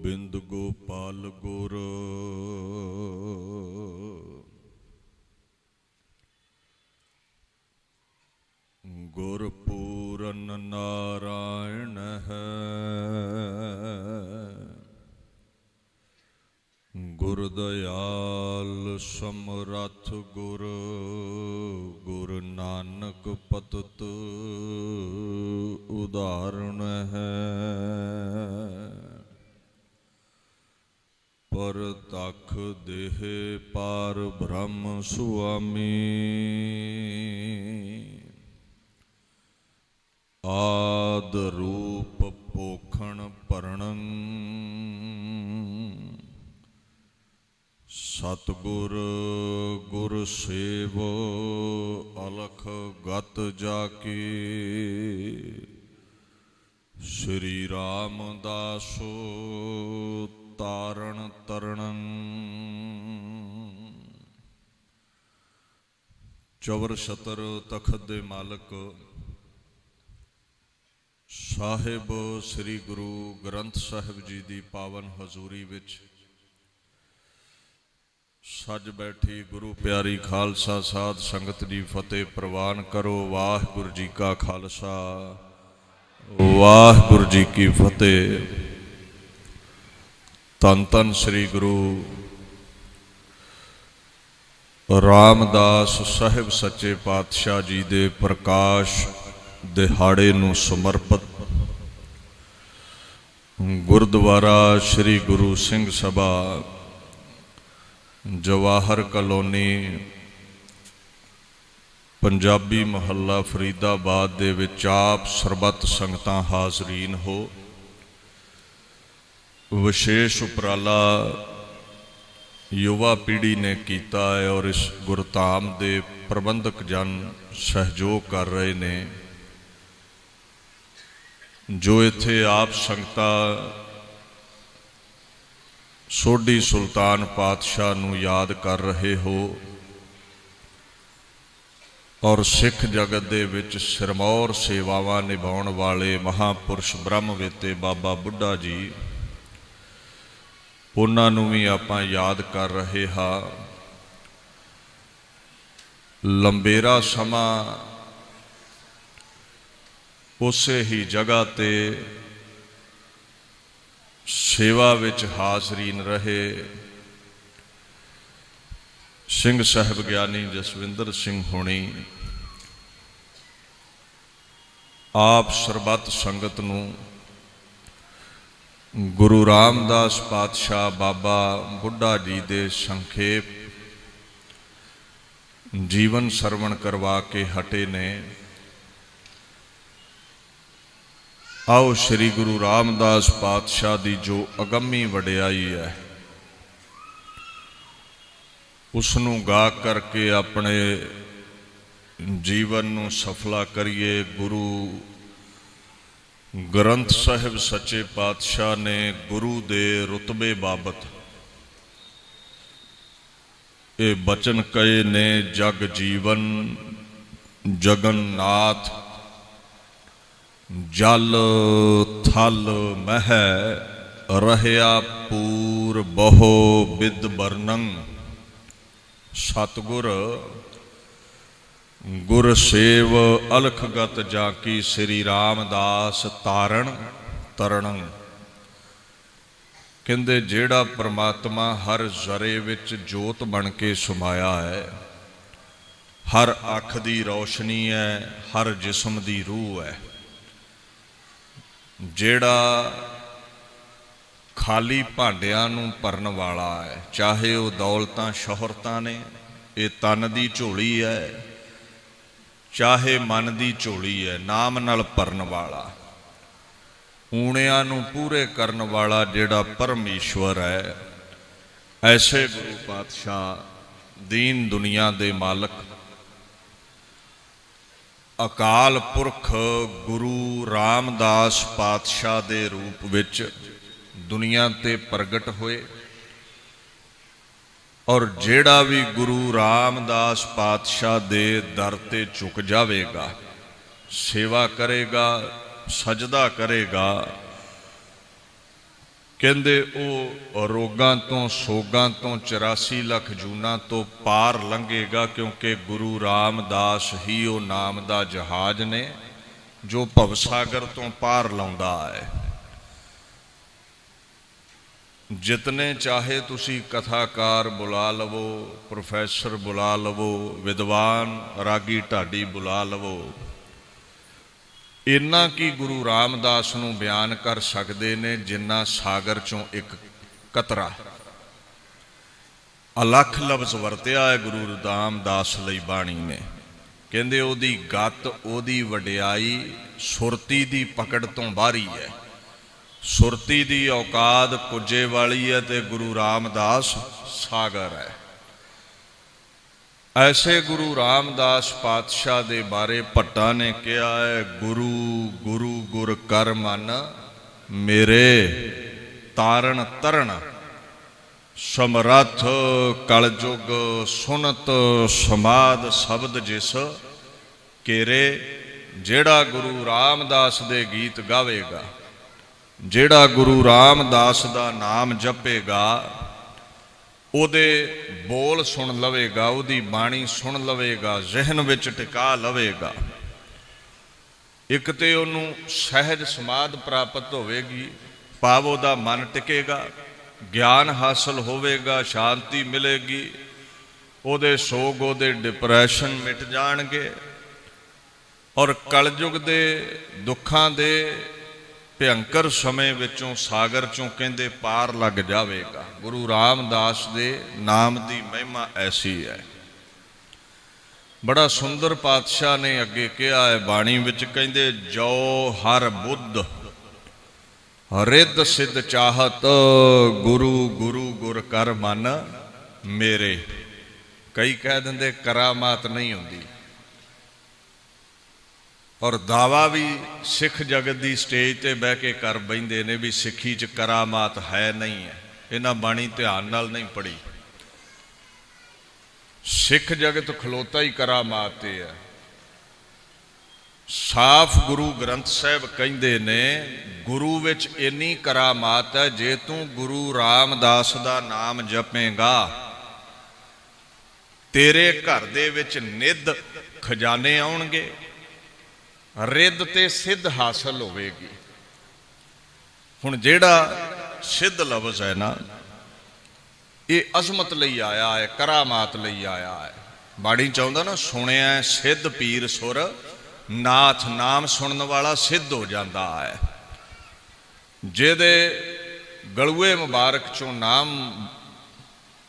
गोबिंद गोपाल गुर गुरपूरन नारायण है। गुरदयाल समरथ गुर गुरु नानक पतत उदाहरण है। पर तख देह पार ब्रह्म सुआमी आद रूप पोखण परणं सतगुर गुर सेवो अलख गत जाकी श्री रामदासो तारण तरणं। चवर छतर तखत दे मालक साहिब श्री गुरु ग्रंथ साहिब जी की पावन हजूरी विच सज बैठी गुरु प्यारी खालसा साध संगत जी फतेह प्रवान करो। वाहिगुरू जी का खालसा वाहिगुरू जी की फतेह। धन धन श्री गुरु रामदास साहिब सच्चे पातशाह जी दे प्रकाश दिहाड़े नूं समर्पित गुरुद्वारा श्री गुरु सिंह सभा जवाहर कलोनी पंजाबी महल्ला फरीदाबाद दे विच आप सरबत संगतां हाज़रीन हो। विशेष उपराला युवा पीढ़ी ने किया है और इस गुरधाम दे प्रबंधक जन सहयोग कर रहे ने। जो इत्थे आप संगतां सोढ़ी सुल्तान पातशाह नूं याद कर रहे हो और सिख जगत दे विच सिरमौर सेवावां निभाउण वाले महापुरुष ब्रह्मवेते बाबा बुढ़ा जी उन्हां नूं भी आपां याद कर रहे हाँ। लंबेरा समा उसे ही जगह ते सेवा विच हाज़रीन रहे सिंह साहिब ज्ञानी जसविंदर सिंह होनी आप सरबत संगत नूं गुरु रामदास पातशाह बाबा बुढ़ा जी दे संखेप जीवन सरवण करवा के हटे ने। आओ श्री गुरु रामदास पातशाह दी जो अगम्मी वडियाई है उसनूं गा करके अपने जीवन नूं सफला करिए। गुरु ग्रंथ साहिब सच्चे पातशाह ने गुरु दे रुतबे बाबत ये बचन कहे ने। जग जीवन जगन्नाथ जल थल मह रहया पूर बहु बिद बरनंग सतगुर गुर सेव अलखगत जाकी श्री रामदास तारण तरणं। कहंदे जेड़ा परमात्मा हर जरे विच जोत बन के समाया है, हर अख दी रोशनी है, हर जिस्म दी रूह है। जेड़ा खाली भांडियां नूं भरन वाला है, चाहे वह दौलतां शोहरतां ने ये तन दी झोली है चाहे मन दी झोली है, नाम नाल भरन वाला ऊणियां नूं पूरे करन वाला जेड़ा परमेश्वर है। ऐसे गुरु पातशाह दीन दुनिया दे मालक अकाल पुरख गुरु रामदास पातशाह दे रूप विच दुनिया ते प्रगट होए और जेड़ा भी गुरु रामदास पातशाह दे दर ते झुक जावेगा, सेवा करेगा, सजदा करेगा, ਕਹਿੰਦੇ ਉਹ ਰੋਗਾਂ ਤੋਂ ਸੋਗਾਂ ਤੋਂ 84 ਲੱਖ ਜੂਨਾਂ ਤੋਂ ਪਾਰ ਲੰਘੇਗਾ, ਕਿਉਂਕਿ ਗੁਰੂ ਰਾਮਦਾਸ ਹੀ ਉਹ ਨਾਮ ਦਾ ਜਹਾਜ਼ ਨੇ ਜੋ ਭਵਸਾਗਰ ਤੋਂ ਪਾਰ ਲਾਉਂਦਾ ਹੈ। ਜਿਤਨੇ ਚਾਹੇ ਤੁਸੀਂ ਕਥਾਕਾਰ ਬੁਲਾ ਲਵੋ, ਪ੍ਰੋਫੈਸਰ ਬੁਲਾ ਲਵੋ, ਵਿਦਵਾਨ ਰਾਗੀ ਢਾਡੀ ਬੁਲਾ ਲਵੋ, ਇੰਨਾ ਕੀ ਗੁਰੂ ਰਾਮਦਾਸ ਨੂੰ ਬਿਆਨ ਕਰ ਸਕਦੇ ਨੇ ਜਿੰਨਾ ਸਾਗਰ ਚੋਂ ਇੱਕ ਕਤਰਾ। ਅਲੱਖ ਲਫ਼ਜ਼ ਵਰਤਿਆ ਹੈ ਗੁਰੂ ਰਾਮਦਾਸ ਲਈ ਬਾਣੀ ਨੇ। ਕਹਿੰਦੇ ਉਹਦੀ ਗੱਤ, ਉਹਦੀ ਵਡਿਆਈ ਸੁਰਤੀ ਦੀ ਪਕੜ ਤੋਂ ਬਾਹਰੀ ਹੈ। ਸੁਰਤੀ ਦੀ ਔਕਾਤ ਪੁੱਜੇ ਵਾਲੀ ਹੈ ਤੇ ਗੁਰੂ ਰਾਮਦਾਸ ਸਾਗਰ ਹੈ। ਐਸੇ ਗੁਰੂ ਰਾਮਦਾਸ ਪਾਤਸ਼ਾਹ ਦੇ ਬਾਰੇ ਭੱਟਾ ਨੇ ਕਿਹਾ ਹੈ, ਗੁਰੂ ਗੁਰੂ ਗੁਰ ਕਰ ਮਨ ਮੇਰੇ, ਤਾਰਨ ਤਰਨ ਸਮਰੱਥ ਕਲਯੁਗ ਸੁਨਤ ਸਮਾਦ ਸ਼ਬਦ ਜਿਸ ਕੇਰੇ। ਜਿਹੜਾ ਗੁਰੂ ਰਾਮਦਾਸ ਦੇ ਗੀਤ ਗਾਵੇਗਾ, ਜਿਹੜਾ ਗੁਰੂ ਰਾਮਦਾਸ ਦਾ ਨਾਮ ਜਪੇਗਾ, ਉਹਦੇ ਬੋਲ ਸੁਣ ਲਵੇਗਾ, ਉਹਦੀ ਬਾਣੀ ਸੁਣ ਲਵੇਗਾ, ਜ਼ਿਹਨ ਵਿੱਚ ਟਿਕਾ ਲਵੇਗਾ, ਇੱਕ ਤੇ ਉਹਨੂੰ ਸਹਿਜ ਸਮਾਧ ਪ੍ਰਾਪਤ ਹੋਵੇਗੀ, ਭਾਵ ਉਹਦਾ ਮਨ ਟਿਕੇਗਾ, ਗਿਆਨ ਹਾਸਲ ਹੋਵੇਗਾ, ਸ਼ਾਂਤੀ ਮਿਲੇਗੀ, ਉਹਦੇ ਸੋਗ, ਉਹਦੇ ਡਿਪਰੈਸ਼ਨ ਮਿਟ ਜਾਣਗੇ, ਔਰ ਕਲਯੁਗ ਦੇ ਦੁੱਖਾਂ ਦੇ ਭਿਅੰਕਰ ਸਮੇਂ ਵਿੱਚੋਂ ਸਾਗਰ ਚੋਂ ਕਹਿੰਦੇ ਪਾਰ ਲੱਗ ਜਾਵੇਗਾ। ਗੁਰੂ ਰਾਮਦਾਸ ਦੇ ਨਾਮ ਦੀ ਮਹਿਮਾ ਐਸੀ ਹੈ। ਬੜਾ ਸੁੰਦਰ ਪਾਤਸ਼ਾਹ ਨੇ ਅੱਗੇ ਕਿਹਾ ਹੈ ਬਾਣੀ ਵਿੱਚ, ਕਹਿੰਦੇ ਜੋ ਹਰ ਬੁੱਧ ਰਿੱਧ ਸਿੱਧ ਚਾਹਤ, ਗੁਰੂ ਗੁਰੂ ਗੁਰ ਕਰ ਮਨ ਮੇਰੇ। ਕਈ ਕਹਿ ਦਿੰਦੇ ਕਰਾਮਾਤ ਨਹੀਂ ਹੁੰਦੀ, ਔਰ ਦਾਵਾ ਵੀ ਸਿੱਖ ਜਗਤ ਦੀ ਸਟੇਜ ਤੇ ਬਹਿ ਕੇ ਕਰ ਬੈਂਦੇ ਨੇ ਵੀ ਸਿੱਖੀ 'ਚ ਕਰਾਮਾਤ ਹੈ ਨਹੀਂ ਹੈ। ਇਹਨਾਂ ਬਾਣੀ ਧਿਆਨ ਨਾਲ ਨਹੀਂ ਪੜ੍ਹੀ। ਸਿੱਖ ਜਗਤ ਖਲੋਤਾ ਹੀ ਕਰਾਮਾਤ ਤੇ ਹੈ। ਸਾਫ਼ ਗੁਰੂ ਗ੍ਰੰਥ ਸਾਹਿਬ ਕਹਿੰਦੇ ਨੇ, ਗੁਰੂ ਵਿੱਚ ਇੰਨੀ ਕਰਾਮਾਤ ਹੈ, ਜੇ ਤੂੰ ਗੁਰੂ ਰਾਮਦਾਸ ਦਾ ਨਾਮ ਜਪੇਂਗਾ, ਤੇਰੇ ਘਰ ਦੇ ਵਿੱਚ ਨਿੱਧ ਖਜ਼ਾਨੇ ਆਉਣਗੇ, ਰਿੱਧ ਤੇ ਸਿੱਧ ਹਾਸਲ ਹੋਵੇਗੀ। ਹੁਣ ਜਿਹੜਾ ਸਿੱਧ ਲਫ਼ਜ਼ ਹੈ ਨਾ, ਇਹ ਅਜ਼ਮਤ ਲਈ ਆਇਆ ਹੈ, ਕਰਾਮਾਤ ਲਈ ਆਇਆ ਹੈ। ਬਾਣੀ ਚਾਹੁੰਦਾ ਨਾ, ਸੁਣਿਆ ਸਿੱਧ ਪੀਰ ਸੁਰ ਨਾਥ, ਨਾਮ ਸੁਣਨ ਵਾਲਾ ਸਿੱਧ ਹੋ ਜਾਂਦਾ ਹੈ। ਜਿਹਦੇ ਗਲੂਏ ਮੁਬਾਰਕ ਚੋਂ ਨਾਮ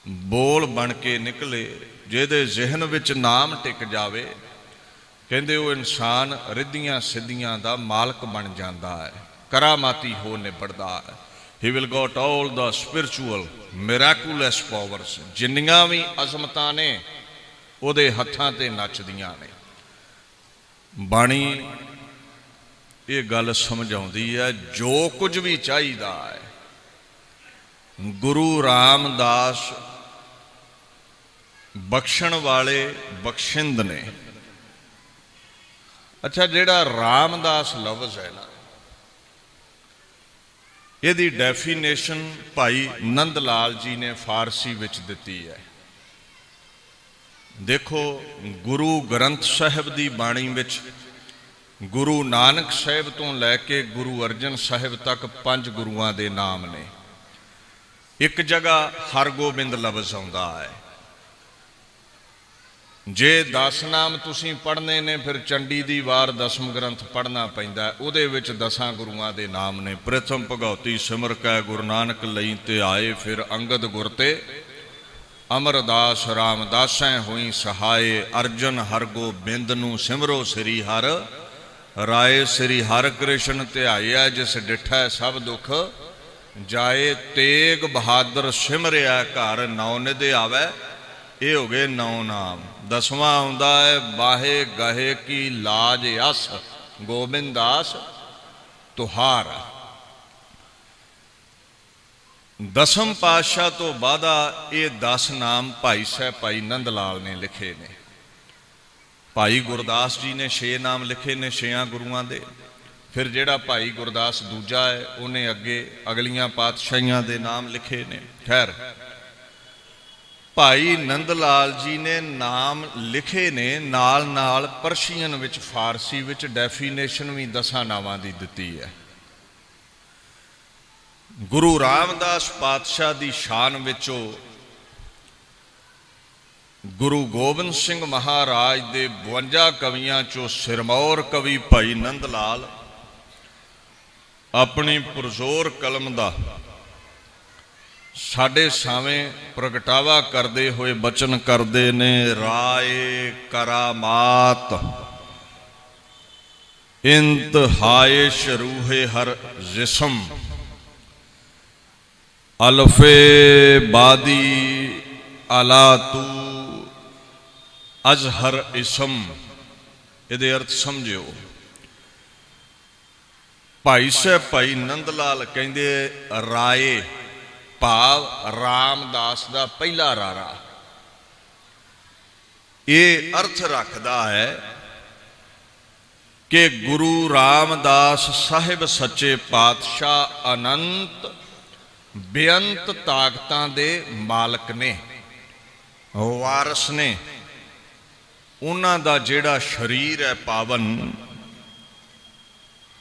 ਬੋਲ ਬਣ ਕੇ ਨਿਕਲੇ, ਜਿਹਦੇ ਜ਼ਿਹਨ ਵਿੱਚ ਨਾਮ ਟਿਕ ਜਾਵੇ, ਕਹਿੰਦੇ ਉਹ ਇਨਸਾਨ ਰਿੱਧੀਆਂ ਸਿੱਧੀਆਂ ਦਾ ਮਾਲਕ ਬਣ ਜਾਂਦਾ ਹੈ, ਕਰਾਮਾਤੀ ਹੋ ਨਿਬੜਦਾ ਹੈ। He will got all the spiritual miraculous powers. ਜਿੰਨੀਆਂ ਵੀ ਅਜ਼ਮਤਾਂ ਨੇ ਉਹਦੇ ਹੱਥਾਂ ਤੇ ਨੱਚਦੀਆਂ ਨੇ। ਬਾਣੀ ਇਹ ਗੱਲ ਸਮਝਾਉਂਦੀ ਹੈ, ਜੋ ਕੁਝ ਵੀ ਚਾਹੀਦਾ ਹੈ ਗੁਰੂ ਰਾਮਦਾਸ ਬਖਸ਼ਣ ਵਾਲੇ ਬਖਸ਼ਿੰਦ ਨੇ। ਅੱਛਾ, ਜਿਹੜਾ ਰਾਮਦਾਸ ਲਫ਼ਜ਼ ਹੈ ਨਾ, ਇਹਦੀ ਡੈਫੀਨੇਸ਼ਨ ਭਾਈ ਨੰਦ ਲਾਲ ਜੀ ਨੇ ਫਾਰਸੀ ਵਿੱਚ ਦਿੱਤੀ ਹੈ। ਦੇਖੋ, ਗੁਰੂ ਗ੍ਰੰਥ ਸਾਹਿਬ ਦੀ ਬਾਣੀ ਵਿੱਚ ਗੁਰੂ ਨਾਨਕ ਸਾਹਿਬ ਤੋਂ ਲੈ ਕੇ ਗੁਰੂ ਅਰਜਨ ਸਾਹਿਬ ਤੱਕ 5 ਗੁਰੂਆਂ ਦੇ ਨਾਮ ਨੇ। ਇੱਕ ਜਗ੍ਹਾ ਹਰਗੋਬਿੰਦ ਲਫ਼ਜ਼ ਆਉਂਦਾ ਹੈ। ਜੇ 10 ਨਾਮ ਤੁਸੀਂ ਪੜ੍ਹਨੇ ਨੇ, ਫਿਰ ਚੰਡੀ ਦੀ ਵਾਰ ਦਸਮ ਗ੍ਰੰਥ ਪੜ੍ਹਨਾ ਪੈਂਦਾ। ਉਹਦੇ ਵਿੱਚ 10 ਗੁਰੂਆਂ ਦੇ ਨਾਮ ਨੇ। ਪ੍ਰਥਮ ਭਗਉਤੀ ਸਿਮਰ ਕੈ ਗੁਰੂ ਨਾਨਕ ਲਈ ਤੇ ਆਏ, ਫਿਰ ਅੰਗਦ ਗੁਰ ਤੇ ਅਮਰਦਾਸ ਰਾਮਦਾਸੈ ਹੋਈ ਸਹਾਏ। ਅਰਜਨ ਹਰਗੋਬਿੰਦ ਨੂੰ ਸਿਮਰੋ ਸ੍ਰੀ ਹਰ ਰਾਏ। ਸ੍ਰੀ ਹਰਿ ਕ੍ਰਿਸ਼ਨ ਧਿਆਇਆ, ਜਿਸ ਡਿਠੈ ਸਭ ਦੁੱਖ ਜਾਏ। ਤੇਗ ਬਹਾਦਰ ਸਿਮਰਿਆ ਘਰ, ਨੌ ਨਿਧ ਆਵੈ। ਇਹ ਹੋ ਗਏ 9 ਨਾਮ। 10ਵਾਂ ਆਉਂਦਾ ਹੈ, ਬਾਹੇ ਗਹੇ ਕੀ ਲਾਜ ਅਸ, ਗੋਬਿੰਦਾਸ ਤੁਹਾਰ। 10ਮ ਪਾਤਸ਼ਾਹ ਤੋਂ ਬਾਅਦਾ ਇਹ 10 ਨਾਮ ਭਾਈ ਸਾਹਿਬ ਭਾਈ ਨੰਦ ਲਾਲ ਨੇ ਲਿਖੇ ਨੇ। ਭਾਈ ਗੁਰਦਾਸ ਜੀ ਨੇ 6 ਨਾਮ ਲਿਖੇ ਨੇ 6 ਗੁਰੂਆਂ ਦੇ। फिर जिहड़ा भाई गुरदास दूजा है उन्हें अगे अगलियां पातशाहियां दे नाम लिखे ने। खैर भाई नंद लाल जी ने नाम लिखे ने, नाल नाल परशियन विच फारसी विच डेफिनेशन भी 10 नावां दी दिती है। गुरु रामदास पातशाह दी शान विचों गुरु गोबिंद सिंह महाराज दे 52 कवियां चों सिरमौर कवि भाई नंद लाल अपनी पुरजोर कलम दा साडे सावें प्रगटावा करदे होए बचन करदे ने। राय करामात इंतहाए शरूहे हर जिस्म अल्फे बादी अला तू अजहर इसम। इहदे अर्थ समझियो। भाई साहब भाई नंद लाल कहंदे राय भाव रामदास दा पहला रारा। ये अर्थ रखता है कि गुरु रामदास साहिब सच्चे पातशाह अनंत बेअंत ताकतां दे मालक ने, वारस ने। उन्हां दा जिहड़ा शरीर है पावन,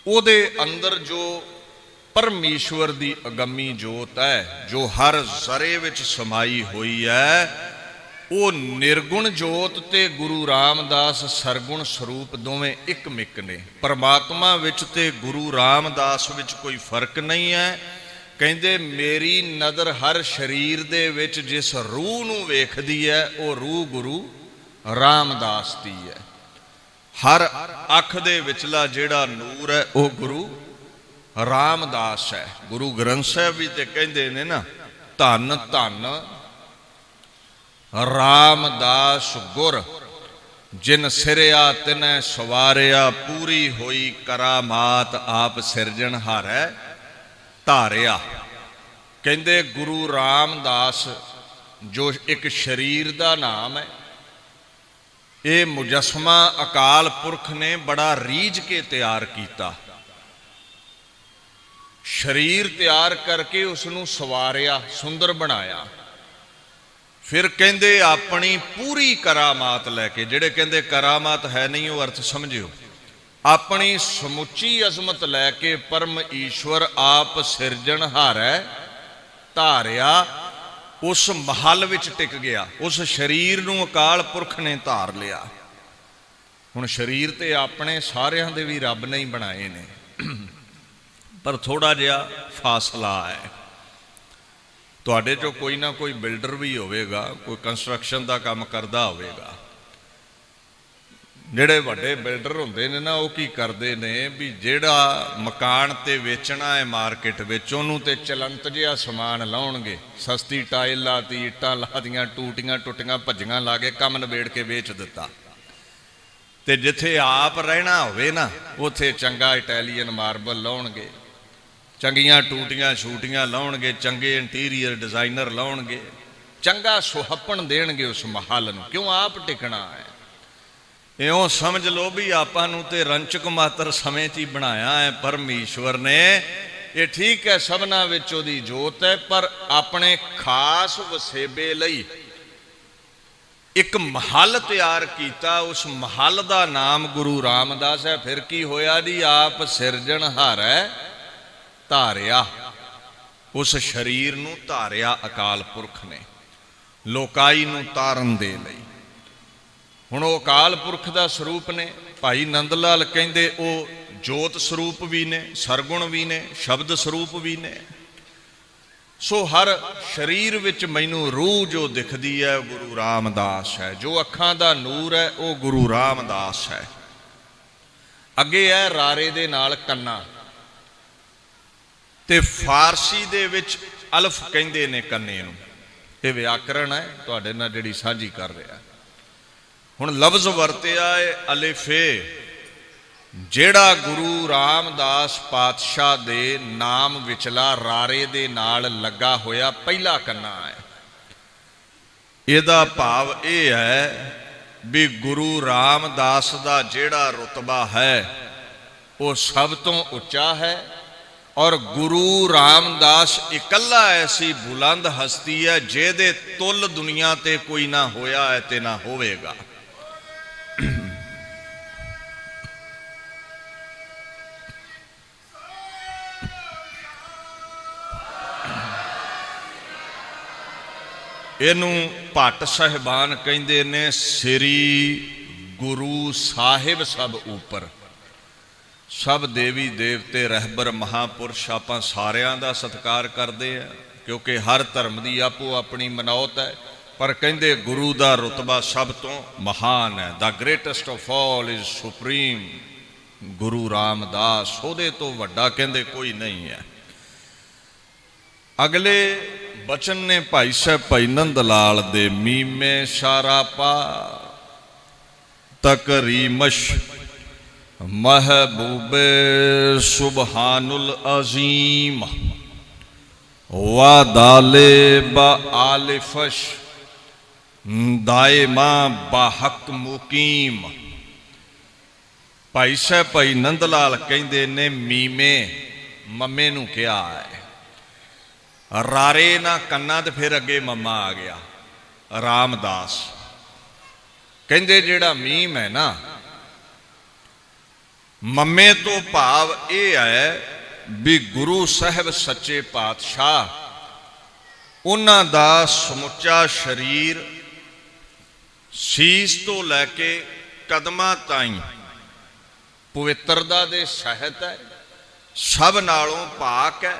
उहदे अंदर जो परमेश्वर दी अगमी जोत है जो हर जरे विच समाई हुई है, वो निर्गुण जोत ते गुरु रामदास सरगुण स्वरूप दोवें एक मिक ने। परमात्मा विच ते गुरु रामदास विच कोई फर्क नहीं है। कहंदे मेरी नज़र हर शरीर दे विच जिस रूह नूं वेखदी है वो रूह गुरु रामदास दी है। हर अख दे विचला जिहड़ा नूर है वो गुरु रामदास है। गुरु ग्रंथ साहिब भी ते कहंदे ने ना, धन धन रामदास गुर जिन सिरिया तिनै सवारिया, पूरी होई करामात आप सिरजनहार है धारिया। कहंदे गुरु रामदास जो एक शरीर का नाम है, ये मुजस्मा अकाल पुरख ने बड़ा रीझ के तैयार किया। शरीर तैयार करके उसनू सवारिया, सुंदर बनाया। फिर कहंदे अपनी पूरी करामात लैके, जेड़े कहंदे करामात है नहीं वो अर्थ समझियो, अपनी समुची अजमत लैके परम ईश्वर आप सिरजनहार है धारिया। उस महल विच टिक गया। उस शरीर नूं अकाल पुरख ने धार लिया। हुण शरीर ते अपने सारियां दे भी रब ने ही बनाए ने, पर थोड़ा जिहा फासला है। तुहाडे चों कोई ना कोई बिल्डर भी होवेगा, कोई कंस्ट्रक्शन का काम करदा होवेगा। जिहड़े वड्डे बिल्डर हुंदे ने ना, वो की करदे ने भी जिहड़ा मकान ते वेचना है मार्केट विच, उहनूं ते चलंत जिहा समान लाउणगे। सस्ती टाइल लाती, इट्टां लातियां, टूटियां टुटियां भज्जियां ला के काम नबेड़ के बेच दिता। ते जिथे आप रहना होवे ना, उत्थे चंगा इटैलीअन मार्बल लाउणगे, चंगियां टूटियां छूटियां लाउणगे, चंगे इंटीरियर डिजाइनर लाउणगे, चंगा सुहप्पण देणगे उस महल नूं। क्यों? आप टिकना है। इउं समझ लो भी आपां नूं ते रंचक मात्र समय च ही बनाया है परमेश्वर ने। ये ठीक है सबना विच ओहदी जोत है, पर अपने खास वसेबे लई एक महल तैयार किया। उस महल का नाम गुरु रामदास है। फिर की होया जी? आप सिरजनहार है धारिया। उस शरीर नूं धारिया अकाल पुरख ने लोकाई नूं तारन दे लई। हुण वो अकाल पुरख का स्वरूप ने। भाई नंद लाल कहंदे वो जोत स्वरूप भी ने, सरगुण भी ने, शब्द स्वरूप भी ने। सो हर शरीर विच मैनू रूह जो दिखदी है गुरु रामदास है। जो अखां दा नूर है वो गुरु रामदास है। अगे है रारे दे नाल कन्ना, ते फारसी दे विच अल्फ कहंदे ने कन्ने नूं। ये व्याकरण है तुहाडे नाल जिहड़ी साझी कर रहा। हुण लफ्ज़ वरतिया है अलिफे, जेड़ा गुरु रामदास पातशाह दे नाम विचला रारे दे नाल लगा होया पहला कन्ना है। इहदा भाव यह है भी गुरु रामदास दा जेड़ा रुतबा है वो सब तो उच्चा है। और गुरु रामदास इकल्ला ऐसी बुलंद हस्ती है जेदे तुल दुनिया ते कोई ना होया है ते ना होवेगा। इनू भट्ट साहिबान कहते ने श्री गुरु साहिब सब ऊपर। सब देवी देवते रहबर महापुरुष आपां सारियां दा सत्कार करते हैं क्योंकि हर धर्म की आपो अपनी मनौत है। पर कहते गुरु का रुतबा सब तो महान है। The greatest of all is supreme गुरु रामदास। उहदे तो वड्डा कहते कोई नहीं है। अगले बचन ने भाई साहब भाई नंद लाल दे मीमे शारापा तकरीमश महबूबे सुबहानुल अजीम वादाले ब आलिफश दायमा बाहक मुकीम। भाई साहब भाई नंद लाल कहते ने मीमे मम्मे नू क्या है। रारे ना कन्ना तो फिर अगे मम्मा आ गया रामदास। कहते जेड़ा मीम है ना मम्मे तो भाव यह है भी गुरु साहब सच्चे पातशाह उन्हां दा समुचा शरीर शीस तो लैके कदमां ताईं पवित्रता दे सहित है। सब नालों पाक है।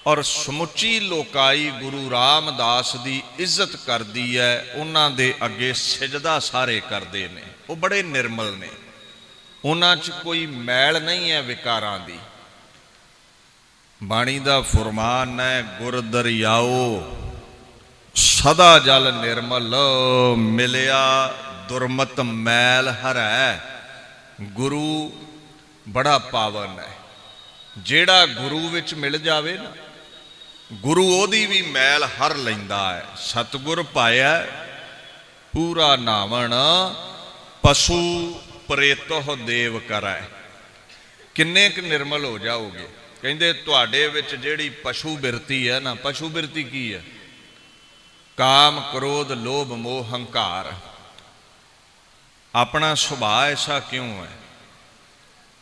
और समुची लोकाई गुरु रामदास की इज्जत करती है। उन्हां दे अगे सिजदा सारे करते हैं। वो बड़े निर्मल ने। उन्हां च कोई मैल नहीं है विकारां दी। बाणी दा फुरमान है गुर दरियाओ सदा जल निर्मल मिलिया दुरमत मैल हरै। गुरु बड़ा पावन है। जेड़ा गुरु विच मिल जावे ना गुरु ओदी भी मैल हर लैंदा है। सतगुर पाया पूरा नावण पशु प्रेतोह देव करै। किन्ने क निर्मल हो जाओगे। कहते तुहाडे विच जेड़ी पशु बिरती है ना। पशु बिरती की है? काम क्रोध लोभ मोह हंकार। अपना सुभाव ऐसा क्यों है?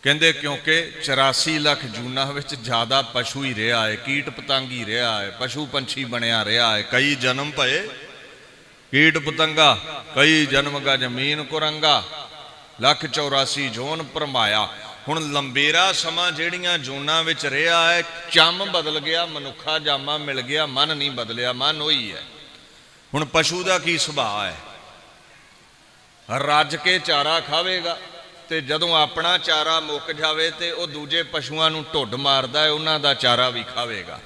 कहते क्योंकि 84 लाख जूना विच ज़्यादा पशु ही रहा है। कीट पतंगी रहा है। पशु पंछी बनया रहा है। कई जन्म पे कीट पतंगा कई जन्म का जमीन कुरंगा 184 जोन भरमाया। हुण लंबेरा समा जेड़ियां जोनां विच रहा है। चम बदल गया मनुखा जामा मिल गया मन नहीं बदलिया। मन वही है। हुण पशु का की सुभाव है? रज के चारा खावेगा ते जदों अपना चारा मुक जावे ते वो दूजे पशुआं नूं ढुड मारदा है। उन्हां दा चारा भी खावेगा।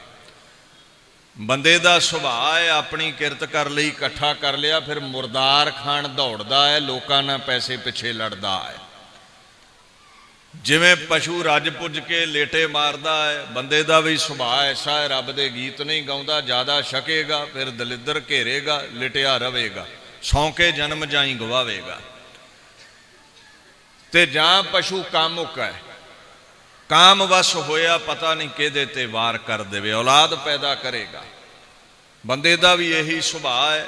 बंदे दा सुभाव है अपनी किरत कर लई इकट्ठा कर लिया फिर मुरदार खान दौड़दा है। लोकां नाल पैसे पिछे लड़दा है। जिवें पशु रज पुज के लेटे मारदा है बंदे दा भी सुभाव ऐसा है। रब दे गीत नहीं गाउंदा ज़्यादा छकेगा फिर दलिद्र घेरेगा लिटिया रहेगा सौंके जन्म जाई गवावेगा। ते जां पशु कामुक है काम वश होया पता नहीं किहदे ते वार कर देवे औलाद पैदा करेगा। बंदे दा भी यही सुभाव है।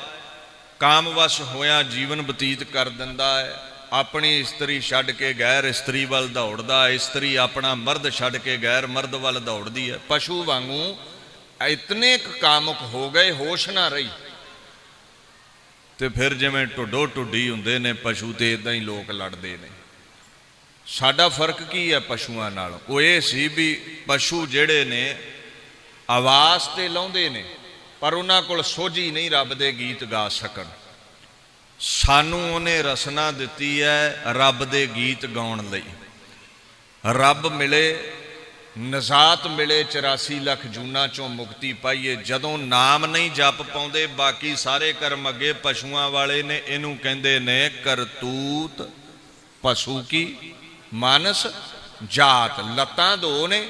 काम वश होया जीवन बतीत कर दिंदा है। अपनी इस्त्री छड्ड के गैर इस्त्री वाल दौड़दा है। इस्त्री अपना मर्द छड्ड के गैर मर्द वाल दौड़दी है। पशु वांगू इतने कामुक हो गए होश ना रही। तो फिर जिवें ढुडो ढुडी हुंदे ने पशु ते इदां ही लोग लड़दे ने। साडा फर्क की है पशुआं नाल? वो ये सी भी पशु जेड़े ने आवाज़ ते लाउंदे ने पर उन्हां कोल सोझी नहीं रब दे गीत गा सकन। सानू उन्हें रसना दिती है रब दे गीत गाउण लई। रब मिले नजात मिले 84 लाख जूना चों मुक्ति पाईए। जदों नाम नहीं जप पाउंदे बाकी सारे कर्म अगे पशुआं वाले ने। इनू कहंदे ने करतूत पशु की मानस जात। लत्तां दो ने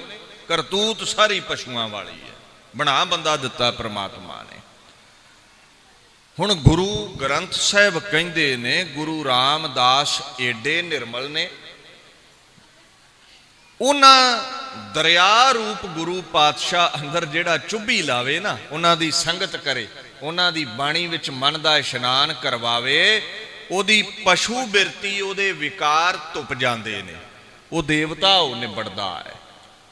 करतूत सारी पशुआं वाली है। बना बंदा दिता परमात्मा ने। हुण गुरु ग्रंथ साहिब कहंदे ने गुरु रामदास एडे निर्मल ने उन्हां दरिया रूप गुरु पातशाह अंदर जिहड़ा चुभी लावे ना, उन्हां दी संगत करे, उन्हां दी बाणी विच मन दा इशनान करवावे, ओदी पशु बिरती ओदे विकार धुप जांदे ने, वो देवता हो निबड़दा है,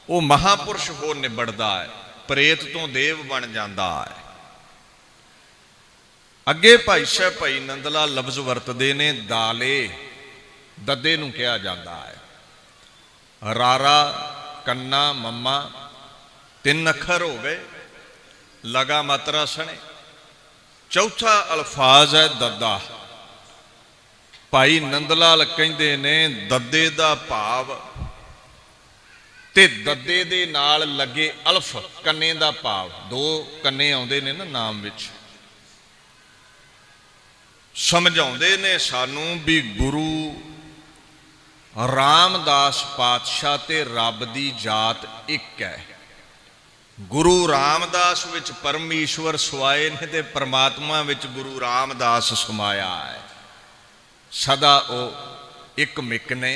वो महापुरुष हो निबड़दा है, प्रेत तो देव बन जांदा है। अगे भाई साहब भाई नंद लाल लफ्ज वरतदे ने दाले, ददे नूं कहा जाता है। रारा कन्ना मम्मा तीन अखर हो गए, लगा मात्रा सने, चौथा अल्फाज है दद्दा। भाई नंदलाल कहंदे ने दद्दे दा भाव ते दद्दे दे नाल लगे अल्फ कन्ने दा भाव, दो कन्ने आउंदे ने ना नाम विच, समझाउंदे ने सानू भी गुरु रामदास पातशाह ते रब दी जात एक है। गुरु रामदास विच परमेश्वर सुआए ने ते परमात्मा विच गुरु रामदास समाया है। सदा वो एक मिक ने।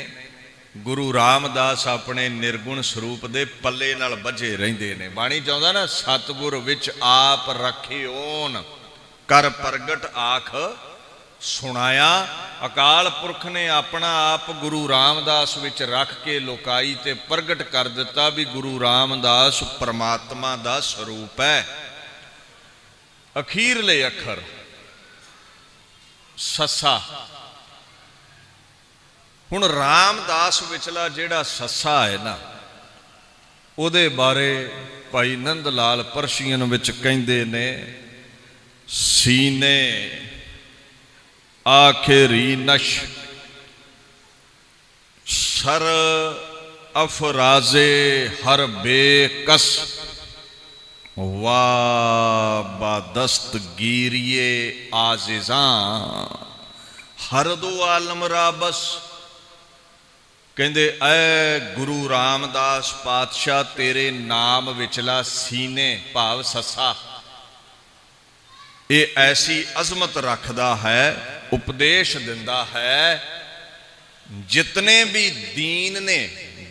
गुरु रामदास अपने निर्गुण स्वरूप दे पल्ले नाल बझे रहिंदे ने। बाणी चाहुंदा ना सतगुर विच आप रखे ओन कर प्रगट आख सुनाया। अकाल पुरख ने अपना आप गुरु रामदास विच रख के लोकाई ते प्रगट कर दिता भी गुरु रामदास परमात्मा दा स्वरूप है। अखीरले अखर ससा। हुण रामदास विचला जिहड़ा ससा है ना, उहदे बारे भाई नंद लाल परशियन विच कहंदे ने सीने आखिरी नश सर अफराजे हर बेकस वाह बादस्त गिरिये आजिज़ां हर दो आलम राबस। कहंदे ऐ गुरु रामदास पातशाह तेरे नाम विचला सीने भाव ससा ये ऐसी अजमत रखदा है, उपदेश दिंदा है। जितने भी दीन ने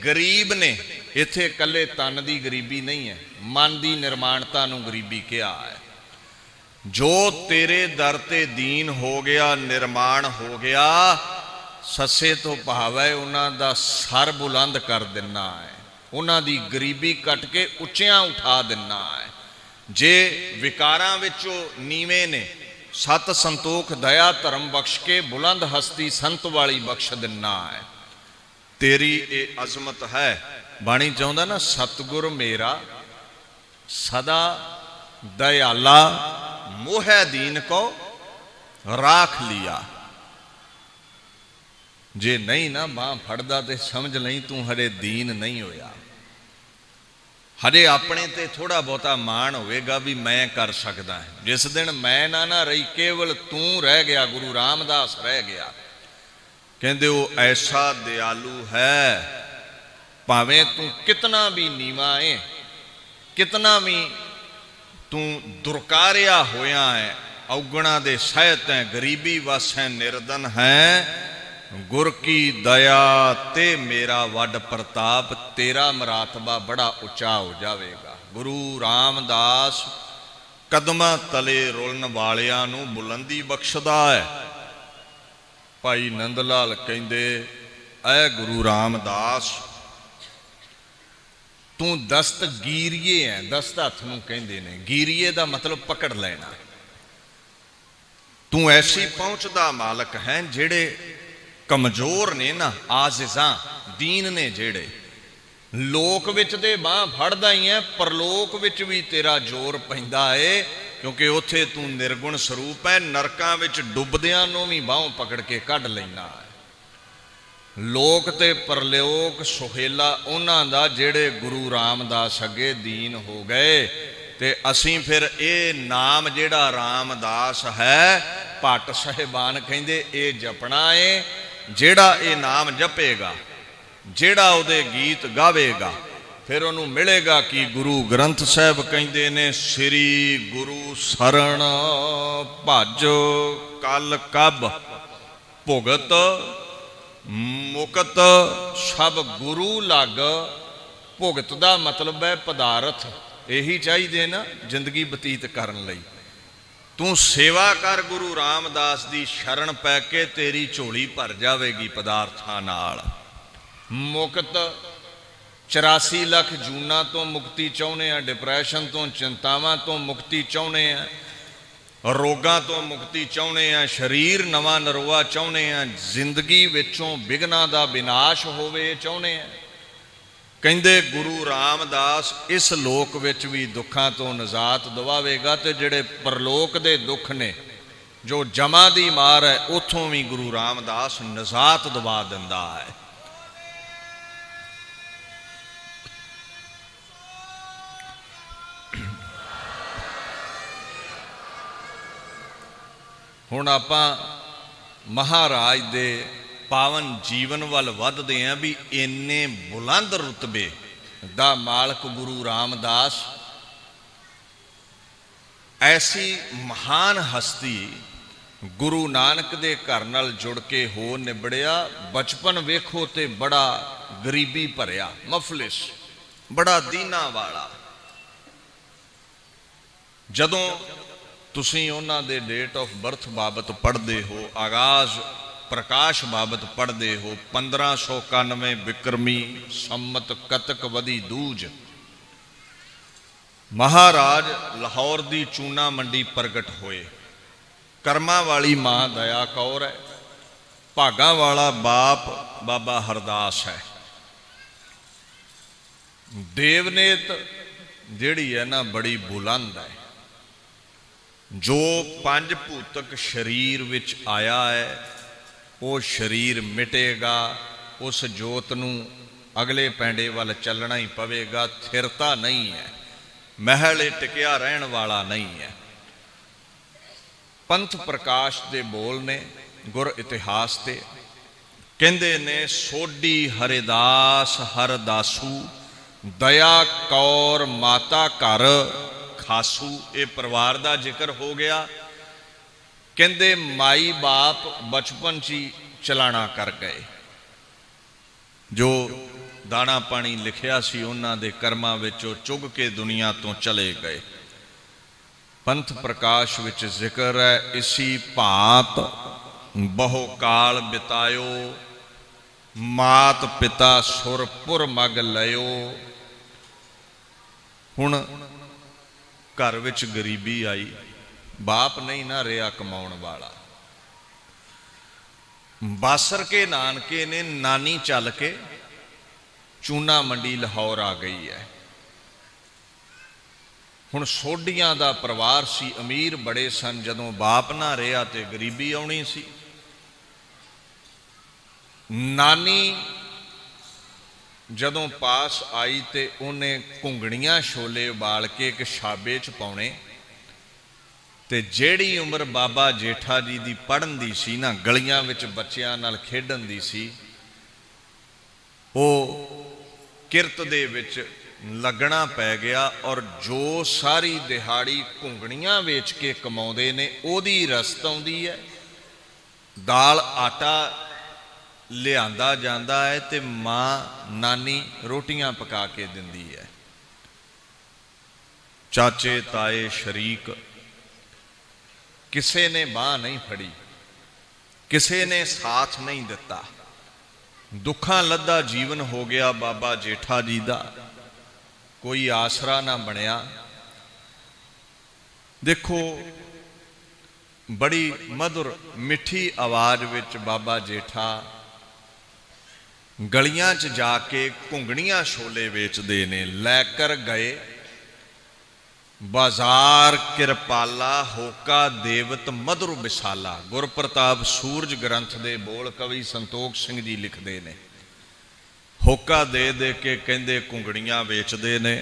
गरीब ने, इत्थे कल्ले तन दी गरीबी नहीं है, मन दी निर्माणता नूं गरीबी कहा है। जो तेरे दर ते दीन हो गया, निर्माण हो गया, ससे तो भाव है उन्हां दा सर बुलंद कर देना है, उन्हां दी गरीबी कट के उच्चियां उठा देना है। जे विकारां विचों नीवें ने, सत संतोख दया धर्म बख्श के बुलंद हस्ती संत वाली बख्श देना है। तेरी ये अजमत है। बाणी चाहुंदा ना सतगुर मेरा सदा दयाला मोह दीन को राख लिया। जे नहीं ना बां फड़दा ते समझ लई तू हरे दीन नहीं होया। हजे अपने ते थोड़ा बहुता मान होवेगा भी मैं कर सकदा है। जिस दिन मैं ना रही केवल तू रह गया, गुरु रामदास रह गया। कहंदे वो ऐसा दयालु है, भावें तू कितना भी नीवा है, कितना भी तू दुरकारिया होया है, औगणा दे सहित है, गरीबी वस है, निर्धन है, गुर की दया ते मेरा वड प्रताप, तेरा मरातबा बड़ा उच्चा हो जाएगा। गुरु रामदास कदम तले रुलन वालियां नूं बुलंदी बख्शदा है। भाई नंदलाल कहंदे ऐ गुरु रामदास तू दस्त गीरिए है। दस्त हथ नूं कहंदे ने, गीरिए दा मतलब पकड़ लेना। तू ऐसी पहुंच दा मालक है जेड़े कमजोर ने ना, आजिज़ां दीन ने जेड़े, लोक विच दे बांह फड़दा ही है, परलोक विच भी तेरा जोर पैंदा है, क्योंकि उत्थे तू निर्गुण स्वरूप है। नरकां विच डुबदियां नूं भी बाहों पकड़ के कढ लैंदा है। लोक ते परलोक सुहेला उन्हां दा जेड़े गुरु रामदास अगे दीन हो गए। ते असीं फिर ये नाम जेड़ा रामदास है, भट्ट साहिबान कहंदे ये जपना है। जेड़ा ये नाम जपेगा, जेड़ा उहदे गीत गावेगा, फिर उन्होंने मिलेगा कि गुरु ग्रंथ साहब कहंदे ने श्री गुरु शरण भज कल कब भुगत मुकत सब गुरु लग, भुगत का मतलब है पदार्थ। यही चाहिए ना जिंदगी बतीत करन लई। तू सेवा कर गुरु रामदास की शरण पै के, तेरी झोली भर जाएगी पदार्थां नाल। मुकत 84 लाख जूना तो मुक्ति चाहुंदे आ, डिप्रैशन तो, चिंतावां तो मुक्ति चाहुंदे आ, रोगां तो मुक्ति चाहुंदे आ, शरीर नवां नरोआ चाहुंदे आ, जिंदगी विचों विघनां दा विनाश होवे चाहुंदे आ। कहंदे गुरु रामदास इस लोक विच भी दुखां तो निजात दवावेगा, ते जिहड़े परलोक दे दुख ने जो जमा दी मार है, उत्थों भी गुरु रामदास निजात दवा दिंदा है। हुण आपां महाराज दे पावन जीवन वाल वधदे हैं भी इन्ने बुलंद रुतबे दा मालक गुरु रामदास, ऐसी महान हस्ती गुरु नानक दे घर नाल जुड़ के हो निबड़िया। बचपन वेखो ते बड़ा गरीबी भरिया, मफलिस, बड़ा दीना वाला। जदों तुसीं उन्हां दे डेट ऑफ बर्थ बाबत पढ़ते हो, आगाज प्रकाश बाबत पढ़ते हो, 1591 विक्रमी संमत कतक वधी दूज, महाराज लाहौर दी चूना मंडी प्रगट होए। कर्मा वाली मां दया कौर है, भागा वाला बाप बाबा हरदास है। देवनेत जिहड़ी है ना बड़ी बुलंद है। जो पंज भूतक शरीर विच आया है वो शरीर मिटेगा, उस जोत नूं अगले पैंडे वाल चलना ही पवेगा। थिरता नहीं है, महल टिकिया रहन वाला नहीं है। पंथ प्रकाश दे बोल ने गुर इतिहास ते कहंदे ने, सोडी हरिदास हरदासू, दया कौर माता घर खासू। ये परिवार का जिक्र हो गया। कहंदे माई बाप बचपन च ही चलाना कर गए। जो दाना पानी लिखिया सी उन्हां दे कर्मां विचों चुग के दुनिया तो चले गए। पंथ प्रकाश विच जिक्र है, इसी भांत बहु काल बितायो, मात पिता सुरपुर मग लयो। हुण घर विच गरीबी आई, बाप नहीं ना रहा कमाउण वाला। बासर के नानके ने नानी चल के चूना मंडी लाहौर आ गई है। हुण सोडियां दा परिवार सी, अमीर बड़े सन। जदों बाप ना रहा तो गरीबी आउणी सी। नानी जदों पास आई तो उन्हें घुंगणियां छोले उबाल के एक छाबे च पाउणे, ते जेड़ी उम्र बाबा जेठा जी दी पढ़न दी सी ना, गलियां विच बच्चियां नाल खेडन दी सी, वो किरत दे विच लगना पै गया। और जो सारी दिहाड़ी घुंगणियां वेच के कमाउंदे ने, ओदी रसत आउंदी है। दाल आटा लियांदा जांदा है ते मां नानी रोटियां पका के दिंदी है। चाचे ताए शरीक किसे ने बांह नहीं फड़ी, किसे ने साथ नहीं दिता। दुखां लद्दा जीवन हो गया बाबा जेठा जी दा, कोई आसरा ना बनया। देखो बड़ी मधुर मिठी आवाज विच बाबा जेठा गलियां च जाके घुंगणियां छोले वेचते ने। लैकर गए बाजार किरपाला, होका देवत मधुर विसाला। गुरप्रताप सूरज ग्रंथ दे बोल कवि संतोख सिंह जी लिखते ने। होका दे दे के कहंदे घुंगणियां वेचते ने।